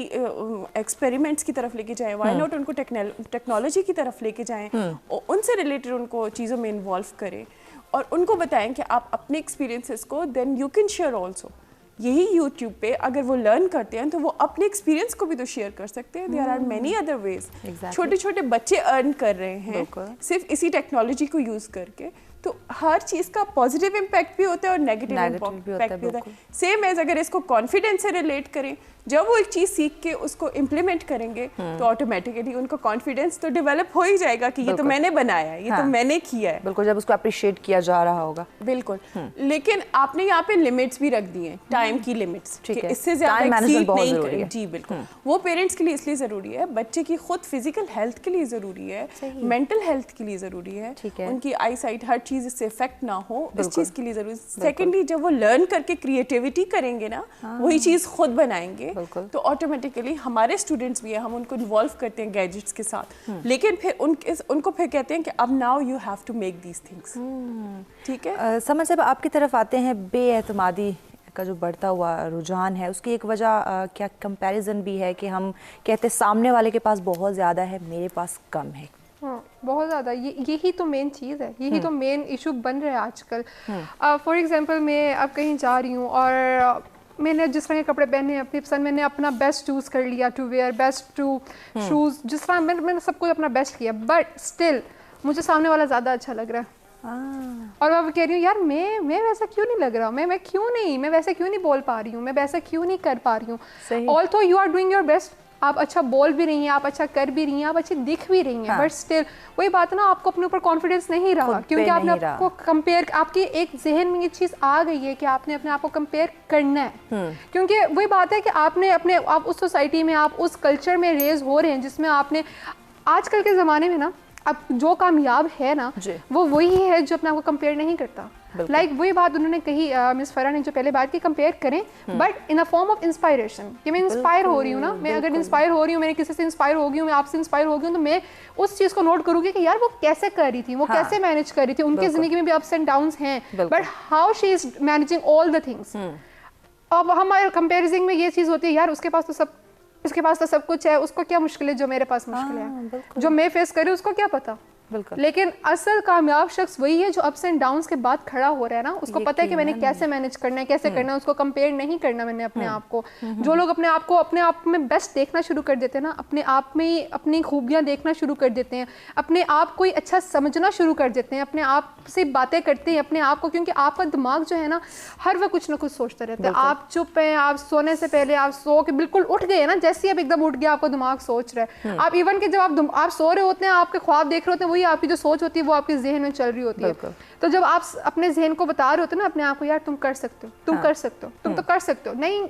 [SPEAKER 3] एक्सपेरिमेंट्स की तरफ लेके जाएं, why not उनको टेक्नोलॉजी की तरफ लेके जाएं और उनसे रिलेटेड उनको चीज़ों में इन्वॉल्व करें और उनको बताएं कि आप अपने एक्सपीरियंसेस को then you can share also. यही यूट्यूब पे अगर वो लर्न करते हैं तो वो अपने एक्सपीरियंस को भी तो शेयर कर सकते हैं। There are many other ways. छोटे छोटे बच्चे अर्न कर रहे हैं सिर्फ इसी टेक्नोलॉजी को यूज़ करके। तो हर चीज़ का पॉजिटिव इम्पैक्ट भी होता है और नेगेटिव इम्पैक्ट भी होता है। सेम एज अगर इसको कॉन्फिडेंस से रिलेट करें, जब वो एक चीज़ सीख के उसको इम्प्लीमेंट करेंगे तो ऑटोमेटिकली उनका कॉन्फिडेंस तो डेवलप हो ही जाएगा कि ये तो मैंने बनाया है, ये तो मैंने किया है।
[SPEAKER 1] बिल्कुल, जब उसको अप्रिशिएट किया जा रहा होगा।
[SPEAKER 3] बिल्कुल, लेकिन आपने यहाँ पे लिमिट्स भी रख दी हैं, टाइम की लिमिट्स, इससे ज्यादा एक्सीड नहीं करें। जी बिल्कुल, वो पेरेंट्स के लिए इसलिए ज़रूरी है, बच्चे की खुद फिजिकल हेल्थ के लिए ज़रूरी है, मेंटल हेल्थ के लिए ज़रूरी है, उनकी आई साइट हर चीज़ इससे इफेक्ट ना हो, इस चीज़ के लिए ज़रूरी। सेकेंडली, जब वो लर्न करके क्रिएटिविटी करेंगे ना, वही चीज़ खुद बनाएंगे, तो ऑटोमेटिकली हमारे स्टूडेंट्स भी है, हम उनको इन्वॉल्व करते हैं गैजेट्स के साथ, लेकिन फिर उनको फिर कहते हैं कि अब now you have to make these things. ठीक है।
[SPEAKER 1] समर साहब, आपकी तरफ आते हैं। बेएतमादी का जो बढ़ता हुआ रुझान है, उसकी एक वजह क्या कंपैरिजन भी है कि हम कहते हैं सामने वाले के पास बहुत ज़्यादा है, मेरे पास कम है।
[SPEAKER 4] बहुत ज़्यादा, यही तो मेन चीज़ है, यही तो मेन इशू बन रहा है आजकल। फॉर एग्जांपल, मैं अब कहीं जा रही हूँ और मैंने जिस तरह के कपड़े पहने हैं अपनी पसंद, मैंने अपना बेस्ट चूज़ कर लिया to wear, best to shoes, जिस तरह मैंने सब कुछ अपना बेस्ट किया, बट स्टिल मुझे सामने वाला ज़्यादा अच्छा लग रहा है। और मैं कह रही हूँ यार मैं वैसा क्यों नहीं लग रहा, मैं क्यों नहीं, मैं वैसे क्यों नहीं बोल पा रही हूँ, मैं वैसा क्यों नहीं कर पा रही हूँ। Although you are doing your best, आप अच्छा बोल भी रही हैं, आप अच्छा कर भी रही हैं, आप अच्छी दिख भी रही हैं, बट स्टिल वही बात है ना, आपको अपने ऊपर कॉन्फिडेंस नहीं रहा, क्योंकि आपने आपको कंपेयर, आपकी एक जहन में ये चीज़ आ गई है कि आपने अपने आप को कंपेयर करना है। क्योंकि वही बात है कि आप उस सोसाइटी में, आप उस कल्चर में रेज हो रहे हैं जिसमें आपने, आजकल के ज़माने में ना, अब जो कामयाब है ना, वो वही है जो अपने आप को कंपेयर नहीं करता। लाइक वही बात उन्होंने कही मिस फरा ने जो पहले बात की, कंपेयर करें but in a form of inspiration, कि मैं इंस्पायर हो रही हूँ ना, मैं अगर इंस्पायर हो रही हूँ, मैंने किसी से इंस्पायर हो गई हूँ, मैं आपसे इंस्पायर हो गई हूँ, तो मैं उस चीज़ को नोट करूँगी कि यार वो कैसे कर रही थी, वो कैसे मैनेज कर रही थी, उनकी ज़िंदगी में भी अप्स एंड डाउन्स हैं, but how she is managing all the things. अब हमारे कंपेरिजन में ये चीज़ होती है, यार उसके पास तो सब कुछ है, उसको क्या मुश्किल है जो मेरे पास मुश्किल है, जो मैं फेस कर रही हूँ उसको क्या पता। लेकिन असल कामयाब शख्स वही है जो अप्स एंड डाउन्स के बाद खड़ा हो रहा है ना, उसको पता है कि मैंने कैसे मैनेज करना है, कैसे करना है, उसको कंपेयर नहीं करना मैंने अपने आप को। जो लोग अपने आप में बेस्ट देखना शुरू कर देते हैं ना, अपने आप में अपनी खूबियां देखना शुरू कर देते हैं, अपने आप को अच्छा समझना शुरू कर देते हैं, अपने आप से बातें करते हैं अपने आप को, क्योंकि आपका दिमाग जो है ना हर वक्त कुछ ना कुछ सोचता रहता है। आप चुप हैं, आप सोने से पहले आप सो के बिल्कुल उठ गए ना, जैसे आप एकदम उठ गया आपका दिमाग सोच रहा है। आप इवन के जब आप सो रहे होते हैं, आपके ख्वाब देख रहे होते हैं, वही आपकी जो सोच होती है वो आपके जहन में चल रही होती है। तो जब आप अपने जहन को बता रहे होते हैं ना अपने आप को, यार तुम कर सकते हो, तुम कर सकते हो, तुम तो कर सकते हो, नहीं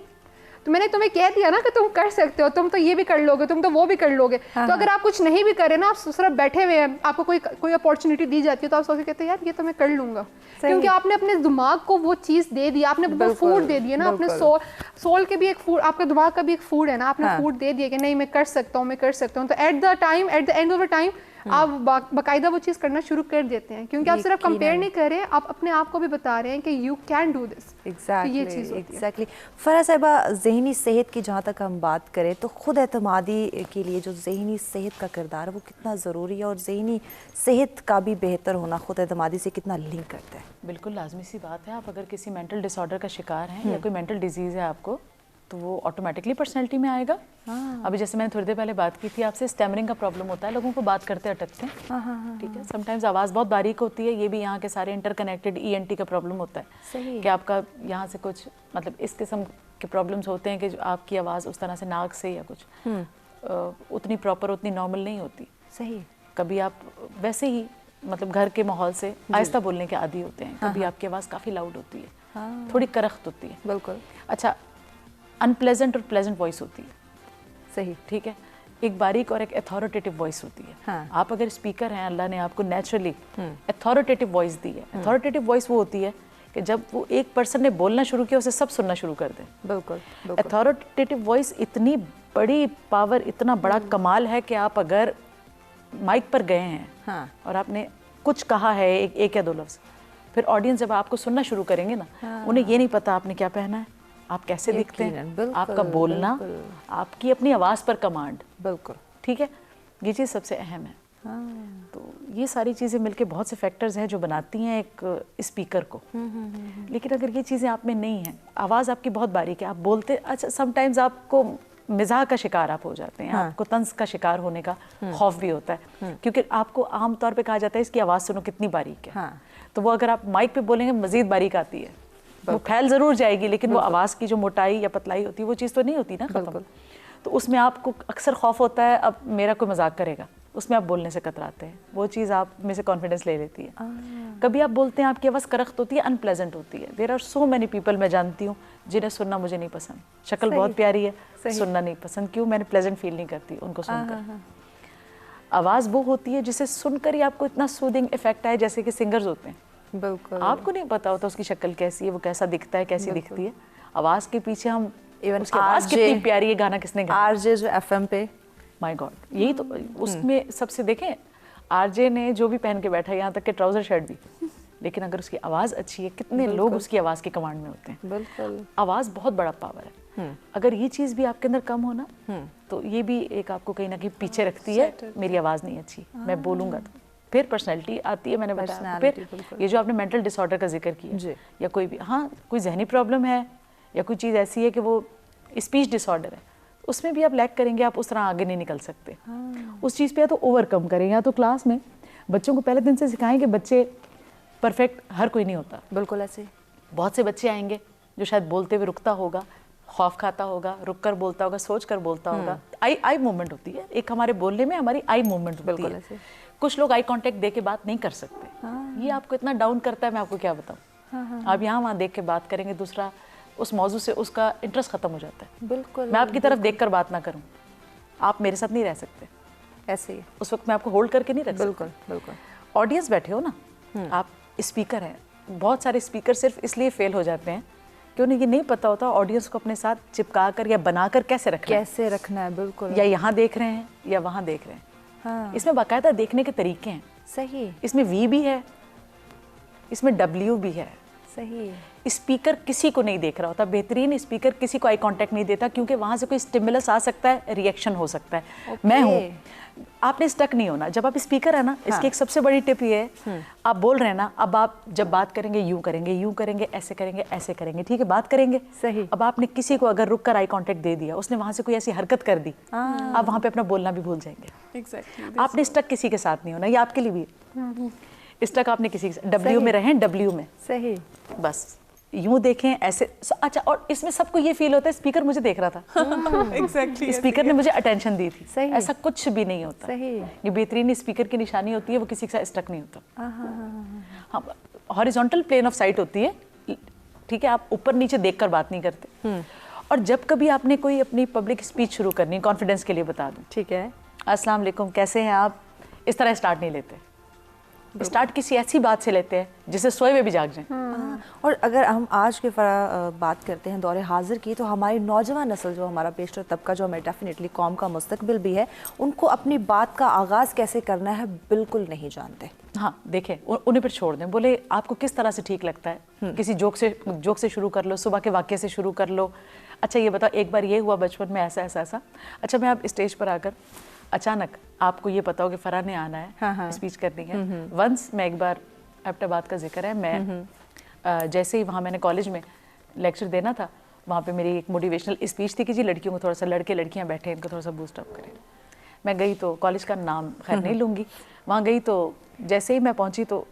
[SPEAKER 4] तो मैंने तुम्हें कह दिया ना कि तुम कर सकते हो, तुम तो ये भी कर लोगे, तुम तो वो भी कर लोगे। तो अगर आप कुछ नहीं भी करें ना, आप सिर्फ बैठे हुए हैं, आपको कोई अपॉर्चुनिटी दी जाती है तो आप सोच के कहते हैं यार ये तो मैं कर लूंगा, क्योंकि आपने अपने दिमाग को वो चीज़ दे दी, आपने वो फूड दे दिया ना, अपने सोल के भी एक फूड, आपका दिमाग का भी एक फूड है ना, आपने फूड दे दिया कि नहीं मैं कर सकता हूँ, मैं कर सकता हूँ। तो at the end of the time आप बाकायदा वो चीज़ करना शुरू कर देते हैं, क्योंकि आप सिर्फ कंपेयर नहीं कर रहे हैं, आप अपने आप को भी बता रहे हैं कि you can do this.
[SPEAKER 1] Exactly. फरा साहिबा, ज़हनी सेहत की जहाँ तक हम बात करें तो खुद एतमादी के लिए जो ज़हनी सेहत का किरदार है वो कितना ज़रूरी है, और ज़हनी सेहत का भी बेहतर होना खुद एतमादी से कितना लिंक करता है?
[SPEAKER 2] बिल्कुल लाजमी सी बात है। आप अगर किसी मेंटल डिसऑर्डर का शिकार हैं या कोई मेंटल डिजीज़ है आपको, तो वो ऑटोमेटिकली पर्सनैलिटी में आएगा। अभी जैसे मैंने थोड़ी देर पहले बात की थी आपसे, स्टैमरिंग का प्रॉब्लम होता है, लोगों को बात करते अटकते हैं। ठीक है, समटाइम्स आवाज़ बहुत बारीक होती है, ये भी यहाँ के सारे इंटरकनेक्टेड ENT का प्रॉब्लम होता है।
[SPEAKER 1] सही।
[SPEAKER 2] कि आपका यहाँ से कुछ मतलब इस किस्म के प्रॉब्लम्स होते हैं कि जो आपकी आवाज़ उस तरह से नाक से या कुछ उतनी प्रॉपर, उतनी नॉर्मल नहीं होती।
[SPEAKER 1] सही।
[SPEAKER 2] कभी आप वैसे ही मतलब घर के माहौल से आहिस्ता बोलने के आदी होते हैं, कभी आपकी आवाज़ काफ़ी लाउड होती है, थोड़ी करख्त होती है।
[SPEAKER 1] बिल्कुल।
[SPEAKER 2] अच्छा, अनप्लेजेंट और प्लेजेंट वॉइस होती है।
[SPEAKER 1] सही।
[SPEAKER 2] ठीक है, एक बारीक और एक अथॉरिटेटिव वॉइस होती है।
[SPEAKER 1] हाँ।
[SPEAKER 2] आप अगर स्पीकर हैं, अल्लाह ने आपको नेचुरली अथॉरिटेटिव वॉइस दी है। अथॉरिटेटिव वॉइस वो होती है कि जब वो एक पर्सन ने बोलना शुरू किया उसे सब सुनना शुरू कर दें।
[SPEAKER 1] बिल्कुल।
[SPEAKER 2] अथॉरिटेटिव वॉइस इतनी बड़ी पावर, इतना बड़ा कमाल है कि आप अगर माइक पर गए हैं
[SPEAKER 1] हाँ।
[SPEAKER 2] और आपने कुछ कहा है, एक या दो लफ्ज़, फिर ऑडियंस जब आपको सुनना शुरू करेंगे ना, उन्हें ये नहीं पता आपने क्या पहना है, आप कैसे दिखते हैं, आपका बोलना, आपकी अपनी आवाज़ पर कमांड।
[SPEAKER 1] बिल्कुल।
[SPEAKER 2] ठीक है, ये चीज़ सबसे अहम है। तो ये सारी चीज़ें मिलके बहुत से फैक्टर्स हैं जो बनाती हैं एक स्पीकर को। लेकिन अगर ये चीज़ें आप में नहीं हैं, आवाज़ आपकी बहुत बारीक है, आप बोलते, अच्छा समटाइम्स आपको मिजाह का शिकार आप हो जाते हैं, आपको तंज का शिकार होने का खौफ भी होता है, क्योंकि आपको आम तौर पे कहा जाता है इसकी आवाज़ सुनो कितनी बारीक है। तो वो अगर आप माइक पे बोलेंगे मज़ीद बारीक आती है, वो फैल ज़रूर जाएगी, लेकिन वो आवाज़ की जो मोटाई या पतलाई होती है वो चीज़ तो नहीं होती ना खत्म। तो उसमें आपको अक्सर खौफ होता है अब मेरा कोई मजाक करेगा, उसमें आप बोलने से कतराते हैं, वो चीज़ आप में से कॉन्फिडेंस ले लेती है। कभी आप बोलते हैं आपकी आवाज़ करख्त होती है, अनप्लेजेंट होती है। There are so many people, मैं जानती हूँ जिन्हें सुनना मुझे नहीं पसंद, शक्ल बहुत प्यारी है, सुनना नहीं पसंद। क्यों? मैंने प्लेजेंट फील नहीं करती उनको सुनकर। आवाज़ वो होती है जिसे सुनकर ही आपको इतना सूदिंग इफेक्ट आए, जैसे कि सिंगर्स होते हैं,
[SPEAKER 1] बिल्कुल
[SPEAKER 2] आपको नहीं पता होता उसकी शक्ल कैसी है, वो कैसा दिखता है, कैसी दिखती है, आवाज़ के पीछे हम
[SPEAKER 1] इवन
[SPEAKER 2] उसकी आवाज़ कितनी प्यारी है, गाना किसने गाया,
[SPEAKER 1] आरजे जो FM पे,
[SPEAKER 2] माय गॉड, यही तो उसमें सबसे देखें, आरजे ने जो भी पहन के बैठा है, यहाँ तक कि ट्राउजर शर्ट भी, लेकिन अगर उसकी आवाज़ अच्छी है, कितने लोग उसकी आवाज़ की कमांड में होते हैं।
[SPEAKER 1] बिल्कुल।
[SPEAKER 2] आवाज़ बहुत बड़ा पावर है। अगर ये चीज़ भी आपके अंदर कम हो ना, तो ये भी एक आपको कहीं ना कहीं पीछे रखती है, मेरी आवाज़ नहीं अच्छी, मैं बोलूँगा तो फिर पर्सनैलिटी आती है। मैंने बताया, फिर ये जो आपने मेंटल डिसऑर्डर का जिक्र किया, या कोई भी, हाँ कोई जहनी प्रॉब्लम है या कोई चीज़ ऐसी है कि वो स्पीच डिसऑर्डर है, उसमें भी आप लैक करेंगे, आप उस तरह आगे नहीं निकल सकते। उस चीज़ पे या तो ओवरकम करें, या तो क्लास में बच्चों को पहले दिन से सिखाएं कि बच्चे परफेक्ट हर कोई नहीं होता।
[SPEAKER 1] बिल्कुल ऐसे
[SPEAKER 2] बहुत से बच्चे आएंगे जो शायद बोलते हुए रुकता होगा, खौफ खाता होगा, रुक कर बोलता होगा, सोच कर बोलता होगा। आई मूवमेंट होती है एक, हमारे बोलने में हमारी आई मूवमेंट होती है।
[SPEAKER 1] ऐसे
[SPEAKER 2] कुछ लोग आई कांटेक्ट दे के बात नहीं कर सकते, ये आपको इतना डाउन करता है, मैं आपको क्या बताऊँ। आप यहाँ वहाँ देख के बात करेंगे, दूसरा उस मौजू से उसका इंटरेस्ट खत्म हो जाता है।
[SPEAKER 1] बिल्कुल।
[SPEAKER 2] मैं आपकी तरफ देख कर बात ना करूँ, आप मेरे साथ नहीं रह सकते,
[SPEAKER 1] ऐसे ही
[SPEAKER 2] उस वक्त मैं आपको होल्ड करके नहीं रख सकती।
[SPEAKER 1] बिल्कुल बिल्कुल।
[SPEAKER 2] ऑडियंस बैठे हो ना, आप स्पीकर हैं, बहुत सारे स्पीकर सिर्फ इसलिए फेल हो जाते हैं कि उन्हें ये नहीं पता होता ऑडियंस को अपने साथ चिपका कर या बनाकर कैसे रखना है।
[SPEAKER 1] बिल्कुल।
[SPEAKER 2] या यहाँ देख रहे हैं या वहाँ देख रहे हैं।
[SPEAKER 1] हाँ।
[SPEAKER 2] इसमें बाकायदा देखने के तरीके हैं।
[SPEAKER 1] सही।
[SPEAKER 2] इसमें V भी है, इसमें W भी है।
[SPEAKER 1] सही।
[SPEAKER 2] स्पीकर किसी को नहीं देख रहा होता, बेहतरीन स्पीकर किसी को आई कांटेक्ट नहीं देता, क्योंकि वहाँ से कोई स्टिमुलस आ सकता है, रिएक्शन हो सकता है। मैं हूँ, आपने स्टक नहीं होना। जब आप स्पीकर है ना, इसकी एक सबसे बड़ी टिप ये है, आप बोल रहे हैं ना, अब आप जब बात करेंगे यूं करेंगे, ऐसे करेंगे, ठीक है, बात करेंगे।
[SPEAKER 1] सही।
[SPEAKER 2] अब आपने किसी को अगर रुक कर आई कांटेक्ट दे दिया, उसने वहाँ से कोई ऐसी हरकत कर दी, आप वहाँ पे अपना बोलना भी भूल जाएंगे।
[SPEAKER 3] Exactly.
[SPEAKER 2] आपने स्टक किसी के साथ नहीं होना, ये आपके लिए भी है। स्टक आपने किसी के W में रहें, W में
[SPEAKER 1] सही,
[SPEAKER 2] बस यूं देखें ऐसे। अच्छा, और इसमें सबको ये फील होता है स्पीकर मुझे देख रहा था।
[SPEAKER 3] Exactly.
[SPEAKER 2] स्पीकर ने मुझे अटेंशन दी थी।
[SPEAKER 1] सही।
[SPEAKER 2] ऐसा कुछ भी नहीं होता।
[SPEAKER 1] सही।
[SPEAKER 2] ये बेहतरीन स्पीकर की निशानी होती है, वो किसी के साथ स्टक नहीं होता। हाँ, हॉरिजॉन्टल प्लेन ऑफ साइट होती है, ठीक है, आप ऊपर नीचे देखकर बात नहीं करते। और जब कभी आपने कोई अपनी पब्लिक स्पीच शुरू करनी, कॉन्फिडेंस के लिए बता दूं,
[SPEAKER 1] ठीक है,
[SPEAKER 2] अस्सलाम वालेकुम, कैसे हैं आप, इस तरह स्टार्ट नहीं लेते। स्टार्ट किसी ऐसी बात से लेते हैं जिससे सोए हुए भी जाग जाएं।
[SPEAKER 1] और अगर हम आज के बात करते हैं दौरे हाजिर की, तो हमारी नौजवान नस्ल जो हमारा पेशतर तबका जो हमें डेफिनेटली कौम का मुस्तकबिल भी है, उनको अपनी बात का आगाज़ कैसे करना है बिल्कुल नहीं जानते।
[SPEAKER 2] हाँ, देखें, उन्हें पर छोड़ दें, बोले आपको किस तरह से ठीक लगता है, किसी जोक से शुरू कर लो, सुबह के वाक़े से शुरू कर लो। अच्छा ये बताओ, एक बार ये हुआ बचपन में ऐसा। अच्छा, मैं आप स्टेज पर आकर अचानक आपको ये पता हो कि फरहान ने आना है, स्पीच करनी है। वंस मैं एक बार एबटाबाद का जिक्र है, मैं जैसे ही वहाँ मैंने कॉलेज में लेक्चर देना था, वहाँ पे मेरी एक मोटिवेशनल स्पीच थी कि जी लड़कियों को थोड़ा सा, लड़के लड़कियाँ बैठे हैं, इनको थोड़ा सा बूस्ट अप करें। मैं गई तो कॉलेज का नाम खैर नहीं लूँगी, वहाँ गई तो जैसे ही मैं पहुँची तो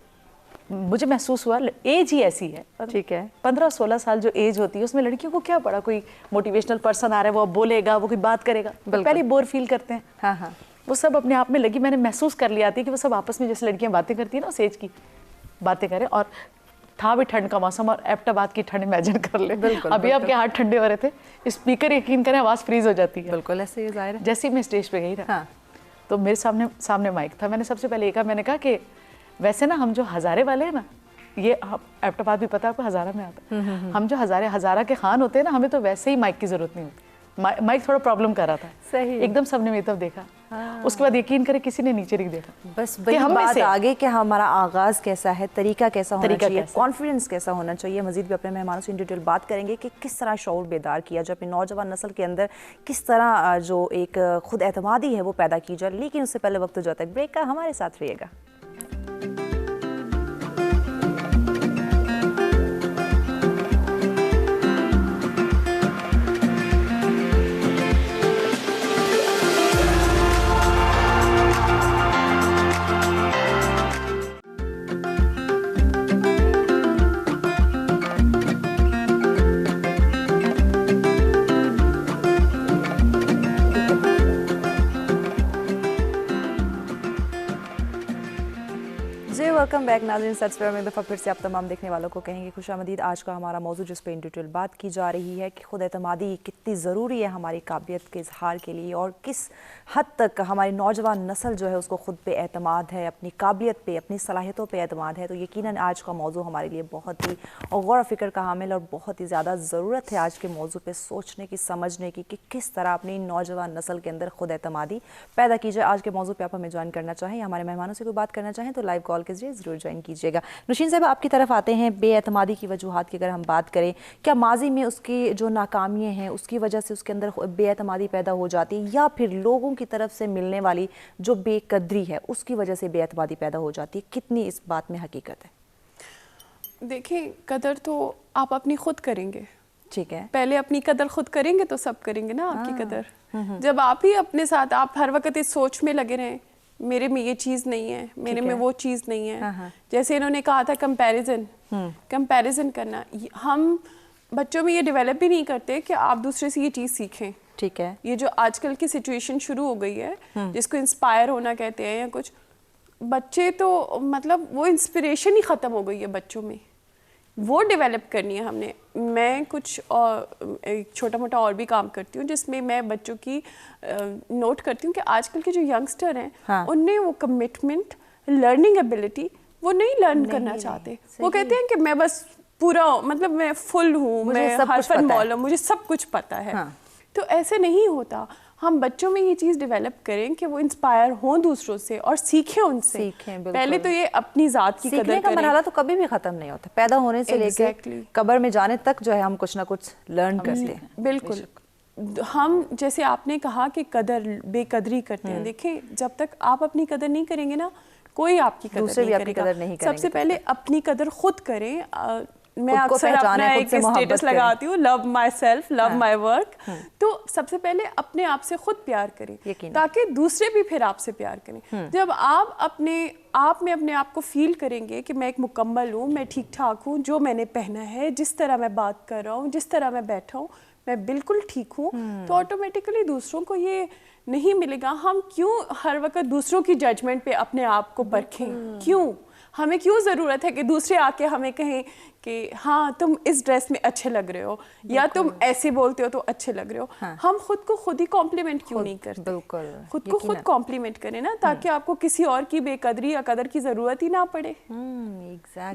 [SPEAKER 2] मुझे महसूस हुआ एज ही ऐसी है,
[SPEAKER 1] ठीक है,
[SPEAKER 2] 15-16 साल जो एज होती है उसमें लड़कियों को क्या पड़ा, कोई मोटिवेशनल पर्सन आ रहा है वो बोलेगा, वो कोई बात करेगा, पहले बोर फील करते हैं।
[SPEAKER 1] हाँ हाँ,
[SPEAKER 2] वो सब अपने आप में लगी, मैंने महसूस कर लिया थी कि वो सब आपस में जैसे लड़कियां बातें करती है ना, उस एज की बातें करें। और था भी ठंड का मौसम, और एबटाबाद की ठंड इमेजिन कर ले, अभी आपके हाथ ठंडे हो रहे थे, स्पीकर यकीन करें आवाज़ फ्रीज हो जाती है।
[SPEAKER 1] बिल्कुल ऐसे ही जाहिर है।
[SPEAKER 2] जैसे ही मैं स्टेज पे गई ना,
[SPEAKER 1] हाँ,
[SPEAKER 2] तो मेरे सामने माइक था। मैंने सबसे पहले मैंने कहा कि वैसे ना हम जो हज़ारे वाले हैं ना, ये एबटाबाद भी पता है आपको, हज़ारा में आता है, हम जो हज़ारा के खान होते हैं ना, हमें तो वैसे ही माइक की ज़रूरत नहीं होती। माइक थोड़ा प्रॉब्लम कर रहा था,
[SPEAKER 1] सही,
[SPEAKER 2] एकदम सबने मेरी तरफ देखा। हाँ। उसके बाद यकीन करे किसी ने नीचे नहीं देखा।
[SPEAKER 1] बस वही बात आगे कि हमारा आगाज़ कैसा है, तरीका कैसा होना चाहिए, कॉन्फिडेंस कैसा होना चाहिए। मजीद भी अपने मेहमानों से इन डिटेल बात करेंगे कि किस तरह शऊर बेदार किया जाए, अपनी नौजवान नस्ल के अंदर किस तरह जो एक खुद एतमादी है वो पैदा की जाए। लेकिन उससे पहले वक्त हो जाता है ब्रेक का, हमारे साथ रहिएगा। वेलकम बैक नाज़रीन, सच में दफ़ा फिर से आप तमाम देखने वालों को कहेंगे खुशामदीद। आज का हमारा मौजू जिस पे इन डिटेल बात की जा रही है कि खुद एतमादी कितनी ज़रूरी है हमारी काबिलियत के इजहार के लिए, और किस हद तक हमारी नौजवान नस्ल जो है उसको खुद पे एतमाद है, अपनी काबिलियत पे, अपनी सलाहियतों पे एतमाद है। तो यकीनन आज का मौजू हमारे लिए बहुत ही गौर फ़िक्र का हामिल और बहुत ही ज़्यादा ज़रूरत है आज के मौजू पर सोचने की, समझने की कि किस तरह अपनी नौजवान नस्ल के अंदर खुद एतमादी पैदा की जाए। आज के मौजू पर आप हमें ज्वाइन करना चाहें या हमारे मेहमानों से कोई बात करना चाहें तो लाइव कॉल के जरिए ज़रूर ज्वाइन कीजिएगा। नौशीन साहब, आपकी तरफ आते हैं। बेएतमादी की वजूहात की अगर हम बात करें, क्या माजी में उसकी जो नाकामियाँ हैं उसकी वजह से उसके अंदर बेएतमादी पैदा हो जाती है, या फिर लोगों की तरफ से मिलने वाली जो बेकदरी है उसकी वजह से बेएतमादी पैदा हो जाती है? कितनी इस बात में हकीकत है?
[SPEAKER 3] देखिए, कदर तो आप अपनी खुद करेंगे,
[SPEAKER 1] ठीक है,
[SPEAKER 3] पहले अपनी कदर खुद करेंगे तो सब करेंगे ना आपकी कदर। जब आप ही अपने साथ, आप हर वक्त इस सोच में लगे रहें मेरे में ये चीज़ नहीं है, मेरे में वो चीज़ नहीं है। हाँ। जैसे इन्होंने कहा था कंपैरिजन करना, हम बच्चों में ये डेवलप भी नहीं करते कि आप दूसरे से ये चीज़ सीखें।
[SPEAKER 1] ठीक है,
[SPEAKER 3] ये जो आजकल की सिचुएशन शुरू हो गई है जिसको इंस्पायर होना कहते हैं या कुछ, बच्चे तो मतलब वो इंस्पिरेशन ही ख़त्म हो गई है बच्चों में, वो डेवलप करनी है हमने। मैं कुछ और एक छोटा मोटा और भी काम करती हूँ जिसमें मैं बच्चों की नोट करती हूँ कि आजकल के जो यंगस्टर हैं, हाँ, उनने वो कमिटमेंट, लर्निंग एबिलिटी वो नहीं लर्न करना चाहते। वो कहते हैं कि मैं बस पूरा, मतलब मैं फुल हूँ, मैं हरफन मौलम, मुझे सब कुछ पता है। हाँ। तो ऐसे नहीं होता। हम बच्चों में ये चीज़ डेवलप करें कि वो इंस्पायर हों दूसरों से और सीखें उनसे। पहले तो ये अपनी ज़ात की कदर
[SPEAKER 1] का मरहला तो कभी भी ख़त्म नहीं होता, पैदा होने से लेकर कब्र में जाने तक जो है हम कुछ ना कुछ लर्न करते हैं।
[SPEAKER 3] बिल्कुल, हम जैसे आपने कहा कि कदर बेकदरी करते हैं। देखें, जब तक आप अपनी कदर नहीं करेंगे ना, कोई आपकी कदर नहीं करेगा। सबसे पहले अपनी कदर खुद करें। मैं अक्सर अपना एक स्टेटस लगाती हूँ, love my self, love my work. तो सबसे पहले अपने आप से खुद प्यार करें ताकि दूसरे भी फिर आपसे प्यार करें। जब आप अपने आप में अपने आप को फील करेंगे कि मैं एक मुकम्मल हूँ, मैं ठीक ठाक हूँ, जो मैंने पहना है, जिस तरह मैं बात कर रहा हूँ, जिस तरह मैं बैठा हूँ, मैं बिल्कुल ठीक हूँ, तो ऑटोमेटिकली दूसरों को ये नहीं मिलेगा। हम क्यों हर वक्त दूसरों की जजमेंट पे अपने आप को परखें? क्यों? हमें क्यों ज़रूरत है कि दूसरे आके हमें कहें कि हाँ तुम इस ड्रेस में अच्छे लग रहे हो, या तुम ऐसे बोलते हो तो अच्छे लग रहे हो। हाँ। हम खुद को खुद ही कॉम्प्लीमेंट क्यों नहीं करते? बिल्कुल, खुद को खुद कॉम्प्लीमेंट करें ना, ताकि आपको किसी और की बेकदरी या कदर की ज़रूरत ही ना पड़े।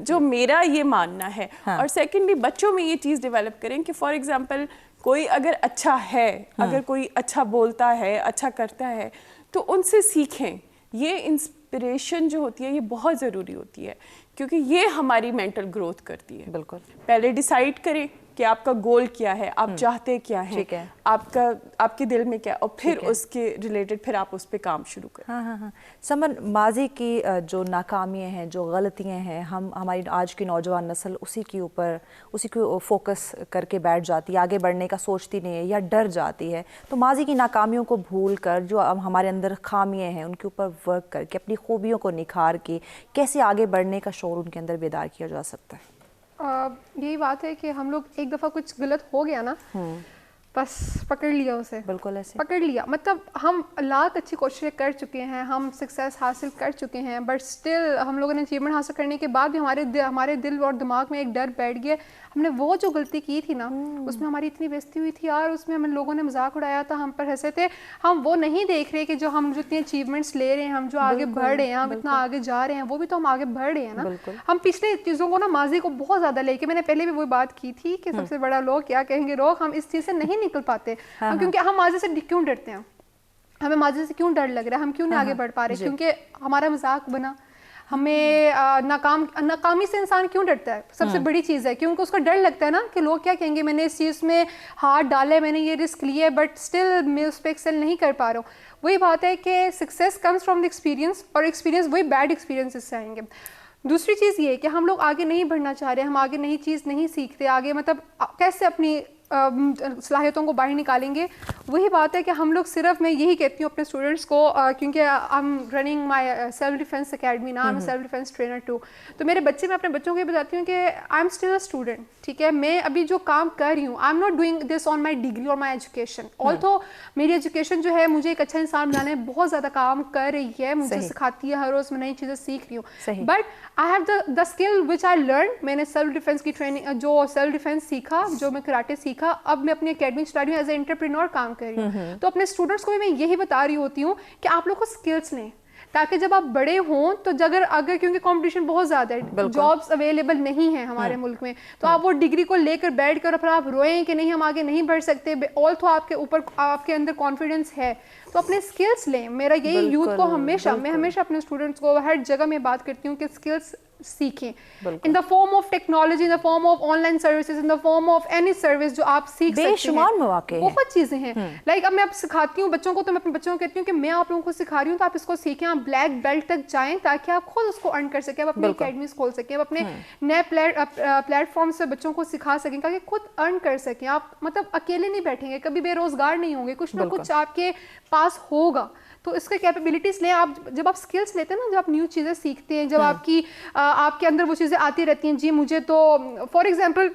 [SPEAKER 3] जो मेरा ये मानना है। हाँ। और सेकेंडली, बच्चों में ये चीज़ डेवलप करें कि फॉर एग्जाम्पल कोई अगर अच्छा है, अगर कोई अच्छा बोलता है, अच्छा करता है, तो उनसे सीखें। ये इंस्पिरेशन जो होती है ये बहुत ज़रूरी होती है, क्योंकि ये हमारी मेंटल ग्रोथ करती है। बिल्कुल, पहले डिसाइड करें कि आपका गोल क्या है, आप चाहते क्या हैं,
[SPEAKER 1] ठीक है।
[SPEAKER 3] आपके दिल में क्या, और फिर उसके रिलेटेड फिर आप उस पे काम शुरू करें।
[SPEAKER 1] हाँ। समन, माजी की जो नाकामियाँ हैं, जो गलतियाँ हैं, हमारी आज की नौजवान नस्ल उसी को फोकस करके बैठ जाती है, आगे बढ़ने का सोचती नहीं है या डर जाती है। तो माजी की नाकामियों को भूल कर जो अब हमारे अंदर खामियाँ हैं उनके ऊपर वर्क करके अपनी खूबियों को निखार के कैसे आगे बढ़ने का शौर उनके अंदर बेदार किया जा सकता है?
[SPEAKER 4] यही बात है कि हम लोग एक दफ़ा कुछ गलत हो गया ना, बस पकड़ लिया उसे,
[SPEAKER 1] बिल्कुल ऐसे
[SPEAKER 4] पकड़ लिया। मतलब हम लाख अच्छी कोशिशें कर चुके हैं, हम सक्सेस हासिल कर चुके हैं, बट स्टिल हम लोगों ने अचीवमेंट हासिल करने के बाद भी हमारे दिल और दिमाग में एक डर बैठ गया। हमने वो जो गलती की थी ना, उसमें हमारी इतनी बेइज्जती हुई थी यार, उसमें हमें लोगों ने मजाक उड़ाया था, हम पर हंसे थे। हम वो नहीं देख रहे कि जो हम जो इतने अचीवमेंट्स ले रहे हैं, हम जो आगे बढ़ रहे हैं, हम इतना आगे जा रहे हैं, वो भी तो हम आगे बढ़ रहे हैं ना। हम पिछले चीज़ों को ना, माजी को बहुत ज़्यादा लेके, मैंने पहले भी वही बात की थी कि सबसे बड़ा लोग क्या कहेंगे लोग, हम इस चीज़ से नहीं निकल पाते। क्योंकि हम माजी से क्यों डरते हैं, हमें माजी से क्यों डर लग रहा है, हम क्यों नहीं आगे बढ़ पा रहे? क्योंकि हमारा मजाक बना, हमें नाकामी से इंसान क्यों डरता है? सबसे बड़ी चीज़ है क्योंकि उसको डर लगता है ना कि लोग क्या कहेंगे, मैंने इस चीज़ में हाथ डाला है, मैंने ये रिस्क लिया है, बट स्टिल मैं उस पर एक्सेल नहीं कर पा रहा हूँ। वही बात है कि success comes from the experience, और एक्सपीरियंस वही बैड एक्सपीरियंसेस से आएंगे। दूसरी चीज़ ये है कि हम लोग आगे नहीं बढ़ना चाह रहे, हम आगे नई चीज़ नहीं सीखते, आगे मतलब कैसे अपनी सलाहियतों को बाहर निकालेंगे। वही बात है कि हम लोग सिर्फ, मैं यही कहती हूँ अपने स्टूडेंट्स को, क्योंकि I am running my self defence academy ना, I am self defence trainer too. तो मेरे बच्चे, मैं अपने बच्चों को ये बताती हूँ कि I am still a student, ठीक है। मैं अभी जो काम कर रही हूँ, I am not doing this on my degree और माई एजुकेशन। ऑल्सो मेरी एजुकेशन जो है मुझे एक अच्छा इंसान बनाने में बहुत ज़्यादा काम कर रही है, मुझे सिखाती है, हर रोज़ मैं नई चीज़ें सीख रही हूँ। But I have the skill which I learn. मैंने सेल्फ डिफेंस की ट्रेनिंग, जो सेल्फ डिफेंस सीखा, जो मैं कराटे सीखा, अब मैं अपनी एकेडमी चला रही हूँ, एज ए एंटरप्रेन्योर काम कर रही हूँ। तो अपने स्टूडेंट्स को भी मैं यही बता रही होती हूँ कि आप लोग को स्किल्स लें, ताकि जब आप बड़े हों तो अगर क्योंकि कंपटीशन बहुत ज़्यादा है, जॉब्स अवेलेबल नहीं है हमारे मुल्क में, तो आप वो डिग्री को लेकर बैठ कर फिर आप रोएं कि नहीं हम आगे नहीं बढ़ सकते, ऑल तो आपके ऊपर, आपके अंदर कॉन्फिडेंस है, तो अपने स्किल्स लें। मेरा यही यूथ को हमेशा, मैं हमेशा अपने स्टूडेंट्स को हर जगह में बात करती हूँ कि स्किल्स सीखें, in the form of technology, in the form of online services, in the form of any service जो आप सीख सकते हैं।
[SPEAKER 1] बेशुमार मौके हैं,
[SPEAKER 4] बहुत चीज़ें हैं। लाइक अब मैं आप सिखाती हूँ बच्चों को, तो मैं अपने बच्चों को कहती हूँ कि मैं आप लोगों को सिखा रही हूँ, तो आप इसको सीखें, आप ब्लैक बेल्ट तक जाएं, ताकि आप खुद उसको अर्न कर सकें, आप अपनी अकेडमीज खोल सकें, आप अपने नए प्लेटफॉर्म से बच्चों को सिखा सकें, ताकि खुद अर्न कर सकें। आप मतलब अकेले नहीं बैठेंगे, कभी बेरोजगार नहीं होंगे, कुछ ना कुछ आपके पास होगा। तो इसके कैपेबिलिटीज़ लें आप। जब आप स्किल्स लेते हैं ना, जब आप न्यू चीज़ें सीखते हैं, जब आपके अंदर वो चीज़ें आती रहती हैं। जी मुझे तो फॉर एग्जांपल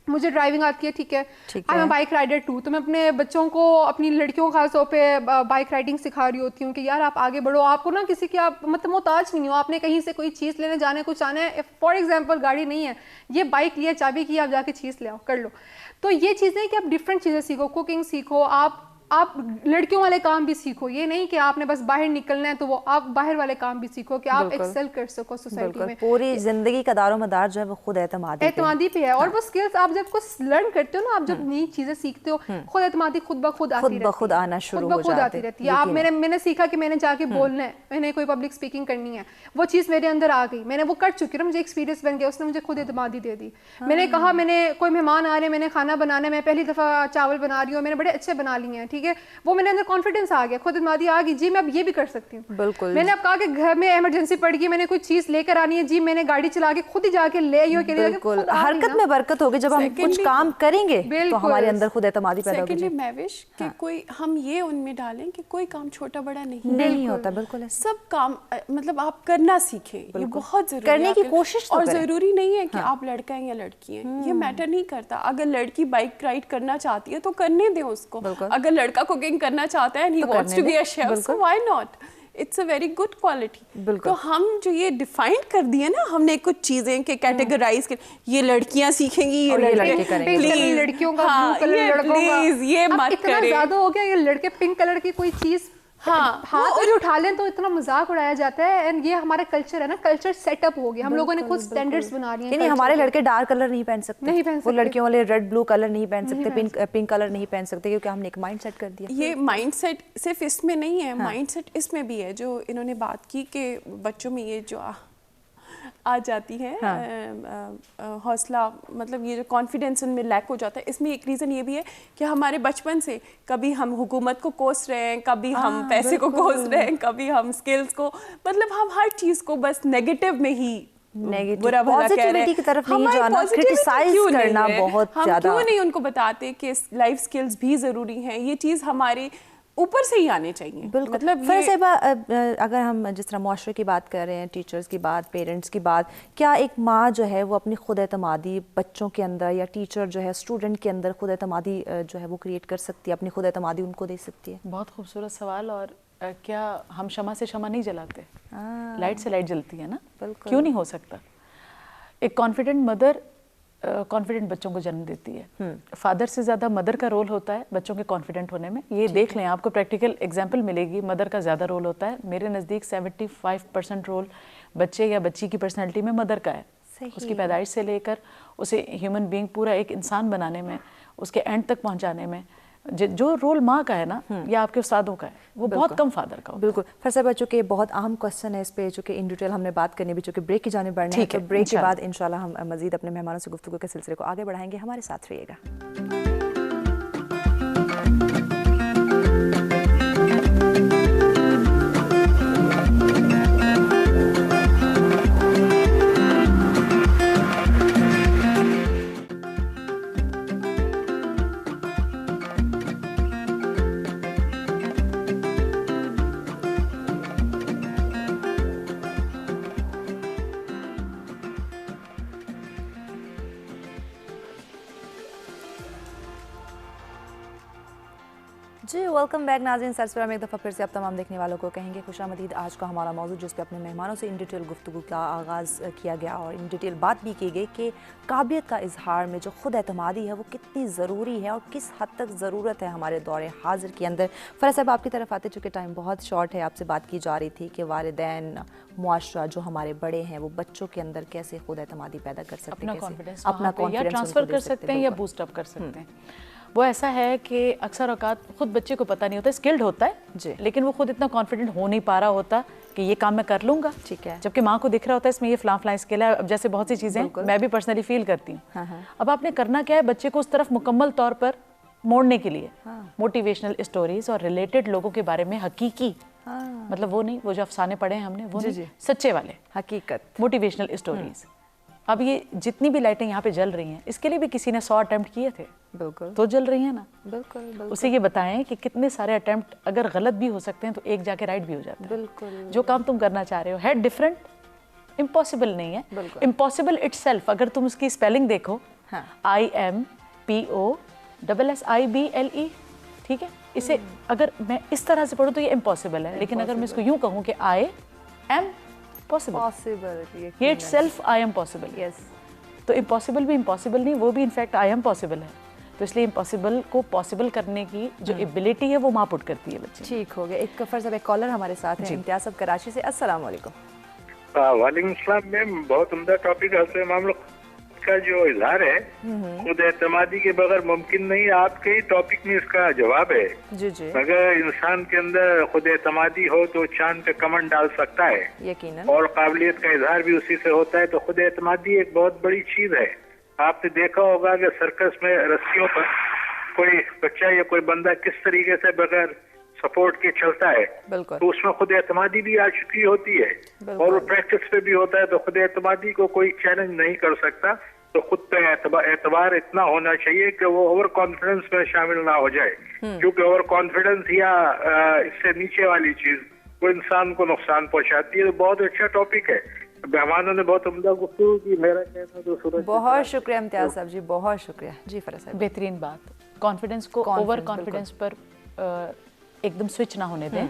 [SPEAKER 4] मुझे ड्राइविंग आती है, ठीक है, I am bike rider too, तो मैं अपने बच्चों को, अपनी लड़कियों को खास तौर पे बाइक राइडिंग सिखा रही होती हूँ कि यार आप आगे बढ़ो, आपको ना किसी की आप मतलब मोहताज नहीं हो, आपने कहीं से कोई चीज़ लेने जाने कुछ आना है, फॉर एग्जांपल गाड़ी नहीं है, ये बाइक लिया, चाबी की, आप जाके चीज़ ले आओ, कर लो। तो ये चीज़ें कि आप डिफरेंट चीज़ें सीखो, कुकिंग सीखो, आप लड़कियों वाले काम भी सीखो। ये नहीं कि आपने बस बाहर निकलना है, तो वो आप बाहर वाले काम भी सीखो कि आप एक्सेल कर सको सोसाइटी में।
[SPEAKER 1] पूरी जिंदगी का दारोमदार जो है वो खुद एतमादी
[SPEAKER 4] पे है। और वो स्किल्स आप जब कुछ लर्न करते हो ना, आप जब नई चीजें सीखते हो, खुद एतमादी खुद ब खुद
[SPEAKER 1] आना शुरू हो
[SPEAKER 4] जाती है। आप मैंने सीखा कि मैंने जाके बोलना है, मैंने कोई पब्लिक स्पीकिंग करनी है, वो चीज़ मेरे अंदर आ गई, मैंने वो कर चुकी हूँ, मुझे एक्सपीरियंस बन गया, उसने मुझे खुद एतमादी दे दी। मैंने कहा, मैंने कोई मेहमान आ रहे हैं, मैंने खाना बनाना है, मैं पहली दफ़ा चावल बना रही हूँ, मैंने बड़े अच्छे बना लिए हैं, ठीक है, वो मैंने कॉन्फिडेंस आ गया, खुद एतमादी आ गई, जी मैं अब ये भी कर सकती हूँ।
[SPEAKER 1] बिल्कुल। मैंने
[SPEAKER 4] अब कहा कि घर में इमरजेंसी पड़ गई, मैंने कोई चीज लेकर आनी है, जी मैंने गाड़ी चला के खुद ही जाके ले आई।
[SPEAKER 1] बिल्कुल, हरकत में बरकत होगी, जब हम कुछ काम करेंगे तो हमारे अंदर खुद एतमादी पैदा होगी।
[SPEAKER 3] मैं विश कि कोई हम ये उनमें डालें कि कोई काम छोटा बड़ा नहीं
[SPEAKER 1] होता, बिल्कुल
[SPEAKER 3] सब काम मतलब आप करना सीखें, ये बहुत जरूरी
[SPEAKER 1] करने की कोशिश।
[SPEAKER 3] और जरूरी नहीं है कि आप लड़का हैं या लड़की हैं, ये मैटर नहीं करता। अगर लड़की बाइक राइड करना चाहती है तो करने दें उसको, अगर लड़का कुकिंग करना चाहता है, he wants to be a chef, so why not? It's a very good quality. तो हम जो ये डिफाइन कर दिए ना हमने कुछ चीजें के कैटेगराइज कर, ये लड़कियां सीखेंगी, ये लड़के करेंगे,
[SPEAKER 4] प्लीज लड़कियों का ब्लू कलर, लड़कों का
[SPEAKER 3] ये मत
[SPEAKER 4] इतना ज्यादा हो गया, ये लड़के पिंक कलर की कोई चीज हाथ भी उठा लें तो इतना मजाक उड़ाया जाता है। एंड ये हमारा कल्चर है ना, कल्चर सेटअप हो गया, हम लोगों ने खुद स्टैंडर्ड्स बना लिए हैं।
[SPEAKER 1] नहीं, हमारे लड़के डार्क कलर नहीं पहन सकते, वो लड़कियों वाले रेड ब्लू कलर नहीं पहन सकते, पिंक कलर नहीं पहन सकते, क्योंकि हमने एक माइंडसेट कर दिया।
[SPEAKER 3] ये माइंडसेट सिर्फ इसमें नहीं है, माइंडसेट इसमें भी है जो इन्होंने बात की कि बच्चों में ये जो आ जाती हैं, हौसला, मतलब ये जो कॉन्फिडेंस उनमें लैक हो जाता है, इसमें एक रीज़न ये भी है कि हमारे बचपन से कभी हम हुकूमत को कोस रहे हैं, कभी हम पैसे को कोस रहे हैं, कभी हम स्किल्स को, मतलब हम हर चीज़ को बस नेगेटिव में ही बुरा भला कह रहे हैं।
[SPEAKER 1] की तरफ नहीं जाना, क्रिटिसाइज करना बहुत ज्यादा।
[SPEAKER 3] हम क्यों नहीं उनको बताते कि लाइफ स्किल्स भी ज़रूरी हैं, ये चीज़ हमारे ऊपर से ही आने चाहिए।
[SPEAKER 1] बिल्कुल।
[SPEAKER 3] मतलब
[SPEAKER 1] अगर हम जिस तरह मुआशरे की बात कर रहे हैं, टीचर्स की बात, पेरेंट्स की बात, क्या एक माँ जो है वो अपनी खुद एतमादी बच्चों के अंदर, या टीचर जो है स्टूडेंट के अंदर खुद एतमादी जो है वो क्रिएट कर सकती है, अपनी खुद एतमादी उनको दे सकती है?
[SPEAKER 2] बहुत खूबसूरत सवाल। और क्या हम शमा से शमा नहीं जलाते? लाइट से लाइट जलती है ना, क्यों नहीं हो सकता? एक कॉन्फिडेंट मदर कॉन्फिडेंट बच्चों को जन्म देती है। फादर से ज़्यादा मदर का रोल होता है बच्चों के कॉन्फिडेंट होने में। ये देख लें, आपको प्रैक्टिकल एग्जाम्पल मिलेगी, मदर का ज़्यादा रोल होता है। मेरे नज़दीक 75% रोल बच्चे या बच्ची की पर्सनैलिटी में मदर का है। उसकी पैदाइश से लेकर उसे ह्यूमन बीइंग, पूरा एक इंसान बनाने में, उसके एंड तक पहुँचाने में जो रोल माँ का है ना, या आपके उस्तादों का है, वो बहुत कम फादर का होता है।
[SPEAKER 1] बिल्कुल। फिर साहब, चूँकि बहुत अहम क्वेश्चन है इस पे, चूँकि इन डिटेल हमने बात करनी भी, चूँकि ब्रेक की जाने बढ़ना है, तो ब्रेक के बाद इंशाल्लाह हम मजीद अपने मेहमानों से गुफ्तगू के सिलसिले को आगे बढ़ाएंगे। हमारे साथ रहिएगा। जी वेलकम बैक नाज़रीन। सरसरा में एक दफ़ा फिर से आप तमाम देखने वालों को कहेंगे खुशामदीद। आज का हमारा मौजूद जिस पे अपने मेहमानों से इन डिटेल गुफ्तगू का आगाज़ किया गया और इन डिटेल बात भी की गई कि काबिलियत का इजहार में जो खुद एतमादी है वो कितनी ज़रूरी है और किस हद तक ज़रूरत है हमारे दौरे हाजिर के अंदर। फ़रज़ साहब, आपकी तरफ आते चूँकि टाइम बहुत शॉर्ट है, आपसे बात की जा रही थी कि वालिदैन, मुआशरा, जो हमारे बड़े हैं, वो बच्चों के अंदर कैसे खुद एतमादी पैदा कर सकते हैं,
[SPEAKER 2] अपना कॉन्फिडेंस ट्रांसफ़र कर सकते हैं या बूस्ट अप कर सकते हैं। वो ऐसा है कि अक्सर औकात खुद बच्चे को पता नहीं होता, स्किल्ड होता है जी, लेकिन वो खुद इतना कॉन्फिडेंट हो नहीं पा रहा होता कि ये काम मैं कर लूँगा, ठीक है, जबकि माँ को दिख रहा होता है इसमें ये फलां स्किल है। अब जैसे बहुत सी चीज़ें मैं भी पर्सनली फील करती हूँ। अब आपने करना क्या है, बच्चे को उस तरफ मुकम्मल तौर पर मोड़ने के लिए मोटिवेशनल स्टोरीज और रिलेटेड लोगों के बारे में हकीकी, मतलब वो नहीं, वो जो अफसाने पढ़े हैं हमने, वो नहीं, सच्चे वाले हकीकत मोटिवेशनल स्टोरीज। अब ये जितनी भी लाइटें यहाँ पे जल रही हैं, इसके लिए भी किसी ने 100 अटेम्प्ट किए थे, बिल्कुल, तो जल रही हैं ना, बिल्कुल। उसे ये बताएं कि कितने सारे अटेम्प्ट अगर गलत भी हो सकते हैं तो एक जाके राइट भी हो जाता है। बिल्कुल। जो काम तुम करना चाह रहे हो है डिफरेंट, इम्पॉसिबल नहीं है, इम्पॉसिबल इटसेल्फ। अगर तुम उसकी स्पेलिंग देखो, IMPOSSIBLE, ठीक है, इसे अगर मैं इस तरह से पढ़ूँ तो ये इम्पॉसिबल है, लेकिन अगर मैं इसको यूँ कहूँ कि I am possible, ये itself I am possible, yes, तो इम्पॉसिबल भी इम्पॉसिबल नहीं, वो भी इनफैक्ट I am possible है। तो इसलिए इम्पॉसिबल को पॉसिबल करने की जो एबिलिटी है वो माँ पुट करती है बच्चे। ठीक हो गया। एक फर्ज अब एक कॉलर हमारे साथ है, इम्तियाज साहब कराची से। अस्सलाम वालेकुम।
[SPEAKER 5] वालेकुम सलाम मैम, बहुत उम्दा टॉपिक है। मामला का जो इजहार है खुद एतमादी के बगैर मुमकिन नहीं। आपके ही टॉपिक में इसका जवाब है। जी जी। अगर इंसान के अंदर खुद एतमादी हो तो चांद पे कमर डाल सकता है, यकीनन, और काबिलियत का इजहार भी उसी से होता है। तो खुद एतमादी एक बहुत बड़ी चीज है। आपने देखा होगा कि सर्कस में रस्सियों पर कोई बच्चा या कोई बंदा किस तरीके से बगैर सपोर्ट के चलता है, तो उसमें खुद एतमादी भी आ चुकी होती है और वो प्रैक्टिस पे भी होता है। तो खुद एतमादी को कोई चैलेंज नहीं कर सकता। तो खुद पे एतबार इतना होना चाहिए कि वो ओवर कॉन्फिडेंस में शामिल ना हो जाए, क्योंकि ओवर कॉन्फिडेंस या इससे नीचे वाली चीज वो इंसान को नुकसान पहुंचाती है। तो बहुत अच्छा टॉपिक है, मेहमानों ने बहुत उम्दा गुफ्तगू की। मेरा कहना तो सूरज, बहुत शुक्रिया इम्तियाज साहब जी, बहुत शुक्रिया जी। फरज़ साहब, बेहतरीन बात, कॉन्फिडेंस को ओवर कॉन्फिडेंस पर एकदम स्विच ना होने दें।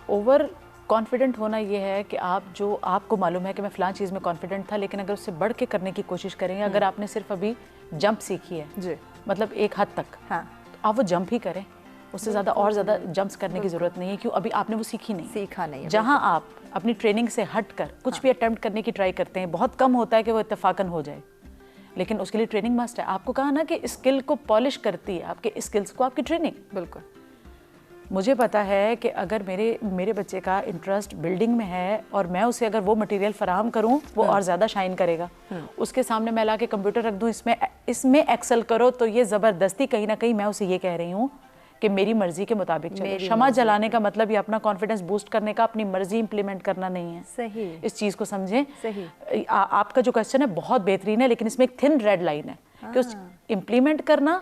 [SPEAKER 5] ओवर कॉन्फिडेंट होना ये है कि आप जो आपको मालूम है कि मैं फ़लाँ चीज़ में कॉन्फिडेंट था, लेकिन अगर उससे बढ़ के करने की कोशिश करेंगे, अगर आपने सिर्फ अभी जंप सीखी है जी, मतलब एक हद तक, हाँ, तो आप वो जंप ही करें, उससे ज़्यादा और ज़्यादा जंप्स करने की ज़रूरत नहीं है। क्यों? अभी आपने वो सीखा नहीं। जहाँ आप अपनी ट्रेनिंग से हट कर कुछ भी अटेम्प्ट करने की ट्राई करते हैं, बहुत कम होता है कि वो इत्तेफाकन हो जाए, लेकिन उसके लिए ट्रेनिंग मस्ट है। आपको कहा ना कि स्किल को पॉलिश करती है आपके स्किल्स को आपकी ट्रेनिंग। बिल्कुल।
[SPEAKER 2] मुझे पता है कि अगर मेरे बच्चे का इंटरेस्ट बिल्डिंग में है और मैं उसे अगर वो मटेरियल फराहम करूं, वो और ज़्यादा शाइन करेगा। उसके सामने मैं ला के कंप्यूटर रख दूं, इसमें एक्सेल करो, तो ये ज़बरदस्ती कहीं ना कहीं मैं उसे ये कह रही हूँ कि मेरी मर्जी के मुताबिक चलो। क्षमा जलाने का मतलब ये अपना कॉन्फिडेंस बूस्ट करने का, अपनी मर्जी इंप्लीमेंट करना नहीं है।
[SPEAKER 1] सही,
[SPEAKER 2] इस चीज़ को समझें।
[SPEAKER 1] सही।
[SPEAKER 2] आपका जो क्वेश्चन है बहुत बेहतरीन है, लेकिन इसमें एक थिन रेड लाइन है कि उस इम्प्लीमेंट करना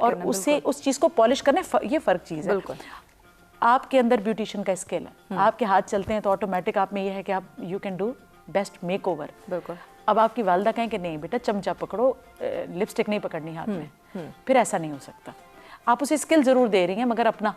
[SPEAKER 2] और उससे उस चीज़ को पॉलिश करना, ये फ़र्क चीज़ है।
[SPEAKER 1] बिल्कुल।
[SPEAKER 2] आपके अंदर ब्यूटिशियन का स्किल है, आपके हाथ चलते हैं तो ऑटोमेटिक आप में ये है कि आप you can do best make over.
[SPEAKER 1] बिल्कुल।
[SPEAKER 2] अब आपकी वालदा कहें कि नहीं बेटा चमचा पकड़ो, लिपस्टिक नहीं पकड़नी हाथ में, फिर ऐसा नहीं हो सकता। आप उसे स्किल जरूर दे रही हैं, मगर अपना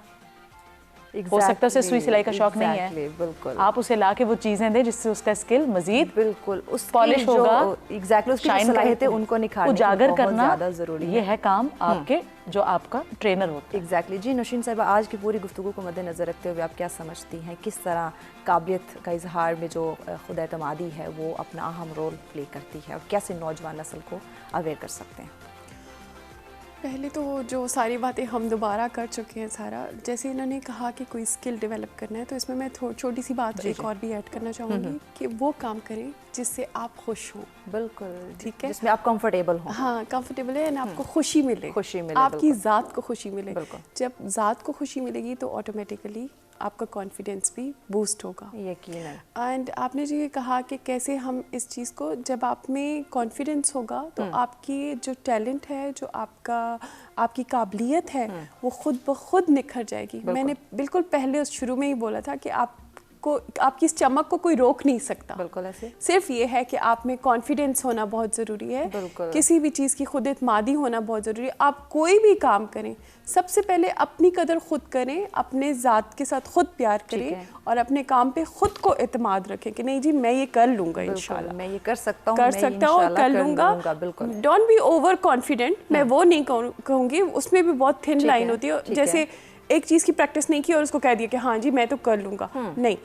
[SPEAKER 2] हो सकता है उसे सुई सिलाई का शौक नहीं है।
[SPEAKER 1] बिल्कुल।
[SPEAKER 2] आप उसे ला के वो चीजें दें जिससे उसका स्किल मजीद
[SPEAKER 1] बिल्कुल उस
[SPEAKER 2] पॉलिश होगा।
[SPEAKER 1] एग्जैक्टली, उसकी
[SPEAKER 2] शाइन
[SPEAKER 1] सलाहियतें उनको निखारने
[SPEAKER 2] उजागर करना
[SPEAKER 1] ज़्यादा ज़रूरी है।
[SPEAKER 2] ये है काम आपके जो आपका ट्रेनर होता है।
[SPEAKER 1] एग्जैक्टली जी। नौशीन साहिबा, आज की पूरी गुफ्तगू को मद्देनज़र रखते हुए आप क्या समझती हैं, किस तरह काबिलियत का इजहार में जो खुद एतमादी है वो अपना अहम रोल प्ले करती है और कैसे नौजवान नस्ल को अवेयर कर सकते हैं?
[SPEAKER 3] पहले तो जो सारी बातें हम दोबारा कर चुके हैं सारा, जैसे इन्होंने कहा कि कोई स्किल डेवलप करना है, तो इसमें मैं छोटी सी बात एक और भी ऐड करना चाहूँगी कि वो काम करें जिससे आप खुश हों।
[SPEAKER 1] बिल्कुल,
[SPEAKER 3] ठीक है,
[SPEAKER 1] जिसमें आप कंफर्टेबल हो।
[SPEAKER 3] हाँ, कंफर्टेबल है ना, आपको खुशी मिले,
[SPEAKER 1] मिले,
[SPEAKER 3] आपकी ज़ात को खुशी मिले।
[SPEAKER 1] बिल्कुल।
[SPEAKER 3] जब ज़ात को खुशी मिलेगी तो ऑटोमेटिकली आपका कॉन्फिडेंस भी बूस्ट होगा।
[SPEAKER 1] यकीनन।
[SPEAKER 3] एंड आपने जो ये कहा कि कैसे हम इस चीज़ को, जब आप में कॉन्फिडेंस होगा तो आपकी जो टैलेंट है, जो आपकी काबिलियत है, वो खुद ब खुद निखर जाएगी। मैंने बिल्कुल पहले उस शुरू में ही बोला था कि आपकी इस चमक को कोई रोक नहीं सकता।
[SPEAKER 1] बिल्कुल ऐसे।
[SPEAKER 3] सिर्फ ये है कि आप में कॉन्फिडेंस होना बहुत ज़रूरी है।
[SPEAKER 1] बिल्कुल।
[SPEAKER 3] किसी भी चीज़ की खुद इत्मादी होना बहुत ज़रूरी है। आप कोई भी काम करें, सबसे पहले अपनी कदर खुद करें, अपने ज़ात के साथ खुद प्यार करें और अपने काम पे खुद को एतमाद रखें कि नहीं जी मैं ये कर लूँगा, इंशाल्लाह
[SPEAKER 1] मैं ये कर सकता हूँ,
[SPEAKER 3] कर लूँगा। Don't be over confident. मैं वो नहीं कहूँगी, उसमें भी बहुत थिन लाइन होती है। जैसे एक चीज़ की प्रैक्टिस नहीं की और उसको कह दिया कि हाँ जी मैं तो कर लूँगा, नहीं।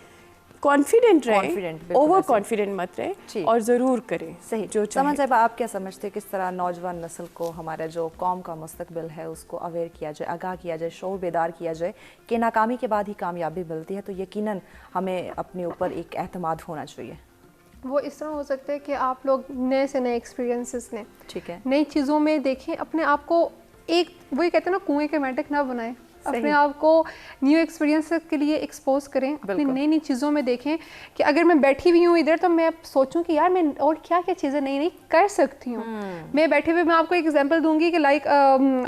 [SPEAKER 3] कॉन्फिडेंट रहे, ओवर कॉन्फिडेंट मत रहे और ज़रूर करें
[SPEAKER 1] सही जो समझ साहिबा। आप क्या समझते हैं किस तरह नौजवान नस्ल को, हमारा जो कौम का मुस्तकबिल है, उसको अवेयर किया जाए, आगाह किया जाए, शऊर बेदार किया जाए कि नाकामी के बाद ही कामयाबी मिलती है, तो यकीनन हमें अपने ऊपर एक एतमाद होना चाहिए।
[SPEAKER 4] वो इस तरह हो सकता है कि आप लोग नए से नए एक्सपीरियंसेस लें,
[SPEAKER 1] ठीक है,
[SPEAKER 4] नई चीज़ों में देखें, अपने आप को एक वही कहते हैं ना कुएं के मेंढक ना बनाएं, अपने आप को न्यू एक्सपीरियंसेस के लिए एक्सपोज करें, अपनी नई नई चीज़ों में देखें कि अगर मैं बैठी हुई हूँ इधर तो मैं सोचूं कि यार मैं और क्या क्या चीज़ें नई नई कर सकती हूँ। मैं बैठे हुए मैं आपको एक एग्जांपल दूंगी कि like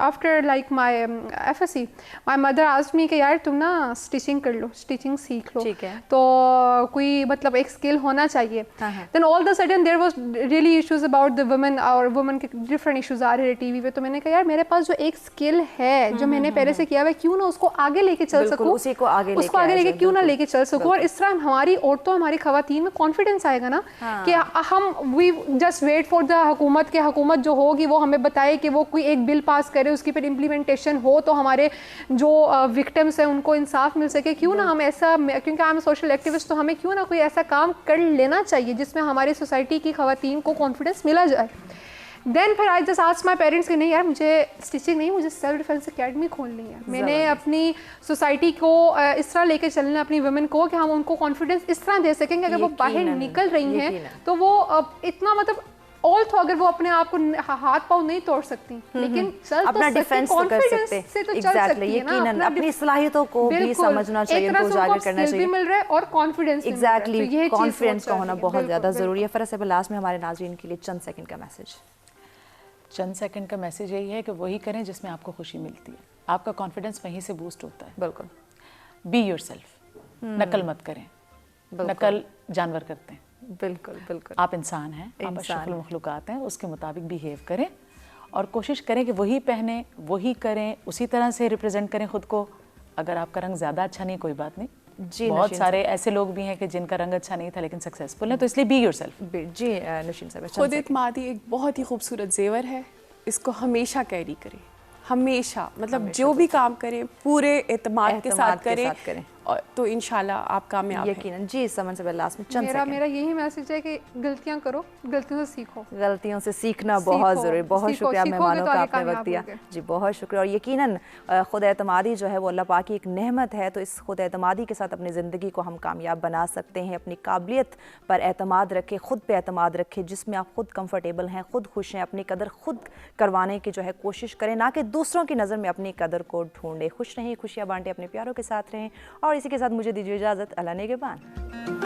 [SPEAKER 4] after like my FSC my mother asked me कि यार तुम ना स्टिचिंग कर लो, स्टिचिंग सीख लो,
[SPEAKER 1] ठीक है,
[SPEAKER 4] तो कोई मतलब एक स्किल होना चाहिए। Then all the sudden there was really issues about the women और वुमेन के डिफरेंट इश्यूज आ रहे टीवी पे, तो मैंने कहा यार मेरे पास जो एक स्किल है जो मैंने पहले से किया हुआ, क्यों ना उसको आगे लेके चल सकूं,
[SPEAKER 1] उसी को आगे
[SPEAKER 4] लेके क्यों ना लेके चल सकूं। और इस तरह हमारी औरतों, हमारी खवातीन में कॉन्फिडेंस आएगा ना कि हम we just wait for the हुकूमत के हुकूमत जो होगी वो हमें बताए कि वो कोई एक बिल पास करे, उसकी फिर इम्प्लीमेंटेशन हो तो हमारे जो विक्टिम्स हैं उनको इंसाफ मिल सके। क्यों ना हम ऐसा, क्योंकि आई एम सोशल एक्टिविस्ट, तो हमें क्यों ना कोई ऐसा काम कर लेना चाहिए जिसमें हमारी सोसाइटी की खवातीन को कॉन्फिडेंस मिला जाए। देन फिर I just asked my parents कि नहीं यार मुझे स्टिचिंग नहीं, मुझे सेल्फ डिफेंस एकेडमी खोलनी है। मैंने अपनी सोसाइटी को इस तरह लेके चलना, अपनी वुमेन को, कि हम उनको कॉन्फिडेंस इस तरह दे सकेंगे अगर वो बाहर निकल रही हैं तो वो इतना मतलब ऑल तो अगर वो अपने आप को हाथ पाँव नहीं तोड़ सकती लेकिन चल
[SPEAKER 1] अपना डिफेंस तो कर सकते
[SPEAKER 4] से तो चल सकती है ना,
[SPEAKER 1] यकीनन अपनी सलाहियतों को भी समझना चाहिए, उनको उजागर करना चाहिए,
[SPEAKER 4] मिल रहा है और कॉन्फिडेंस
[SPEAKER 1] एग्जैक्टली कॉन्फिडेंस का होना बहुत ज़्यादा ज़रूरी है। फरस साहिबा लास्ट में हमारे नाज़रीन के लिए चंद सेकंड का मैसेज।
[SPEAKER 2] चंद सेकंड का मैसेज यही है कि वही करें जिसमें आपको खुशी मिलती है, आपका कॉन्फिडेंस वहीं से बूस्ट होता है।
[SPEAKER 1] बिल्कुल,
[SPEAKER 2] बी योरसेल्फ, नकल मत करें, नकल जानवर करते हैं।
[SPEAKER 1] बिल्कुल बिल्कुल,
[SPEAKER 2] आप इंसान हैं, आप अशरफुल मखलूक़ात हैं, उसके मुताबिक बिहेव करें और कोशिश करें कि वही पहने, वही करें, उसी तरह से रिप्रेजेंट करें खुद को। अगर आपका रंग ज़्यादा अच्छा नहीं कोई बात नहीं, जी बहुत सारे ऐसे लोग भी हैं कि जिनका रंग अच्छा नहीं था लेकिन सक्सेसफुल है, तो इसलिए बी योरसेल्फ।
[SPEAKER 1] जी नौशीन साहिबा,
[SPEAKER 3] खुद इत्मादी एक बहुत ही खूबसूरत जेवर है, इसको हमेशा कैरी करें, हमेशा, मतलब जो भी काम करें पूरे एतमाद के साथ करें, तो इंशाल्लाह आप कामयाब हैं।
[SPEAKER 1] यकीनन। जी समन से लास्ट में चंद
[SPEAKER 4] मेरा यही मैसेज है कि गलतियां करो, गलतियों से सीखो।
[SPEAKER 1] गलतियों से सीखना बहुत ज़रूरी। बहुत शुक्रिया मेहमानों का, आपने वक्त दिया। जी बहुत शुक्रिया। और यकीनन खुद एतमादी जो है वो अल्लाह पाक की एक नेमत है, तो इस खुद एतमादी के साथ अपनी ज़िंदगी को हम कामयाब बना सकते हैं। अपनी काबिलियत पर एतमाद रखें, खुद पे एतमाद रखें, जिसमें आप खुद कंफर्टेबल हैं, खुद खुश हैं, अपनी कदर खुद करवाने की जो है कोशिश करें, ना कि दूसरों की नज़र में अपनी कदर को ढूंढें। खुश रहें, खुशियाँ बांटें, अपने प्यारों के साथ रहें। और इसी के साथ मुझे दीजिए इजाज़त। अल्लाह नेगेबान।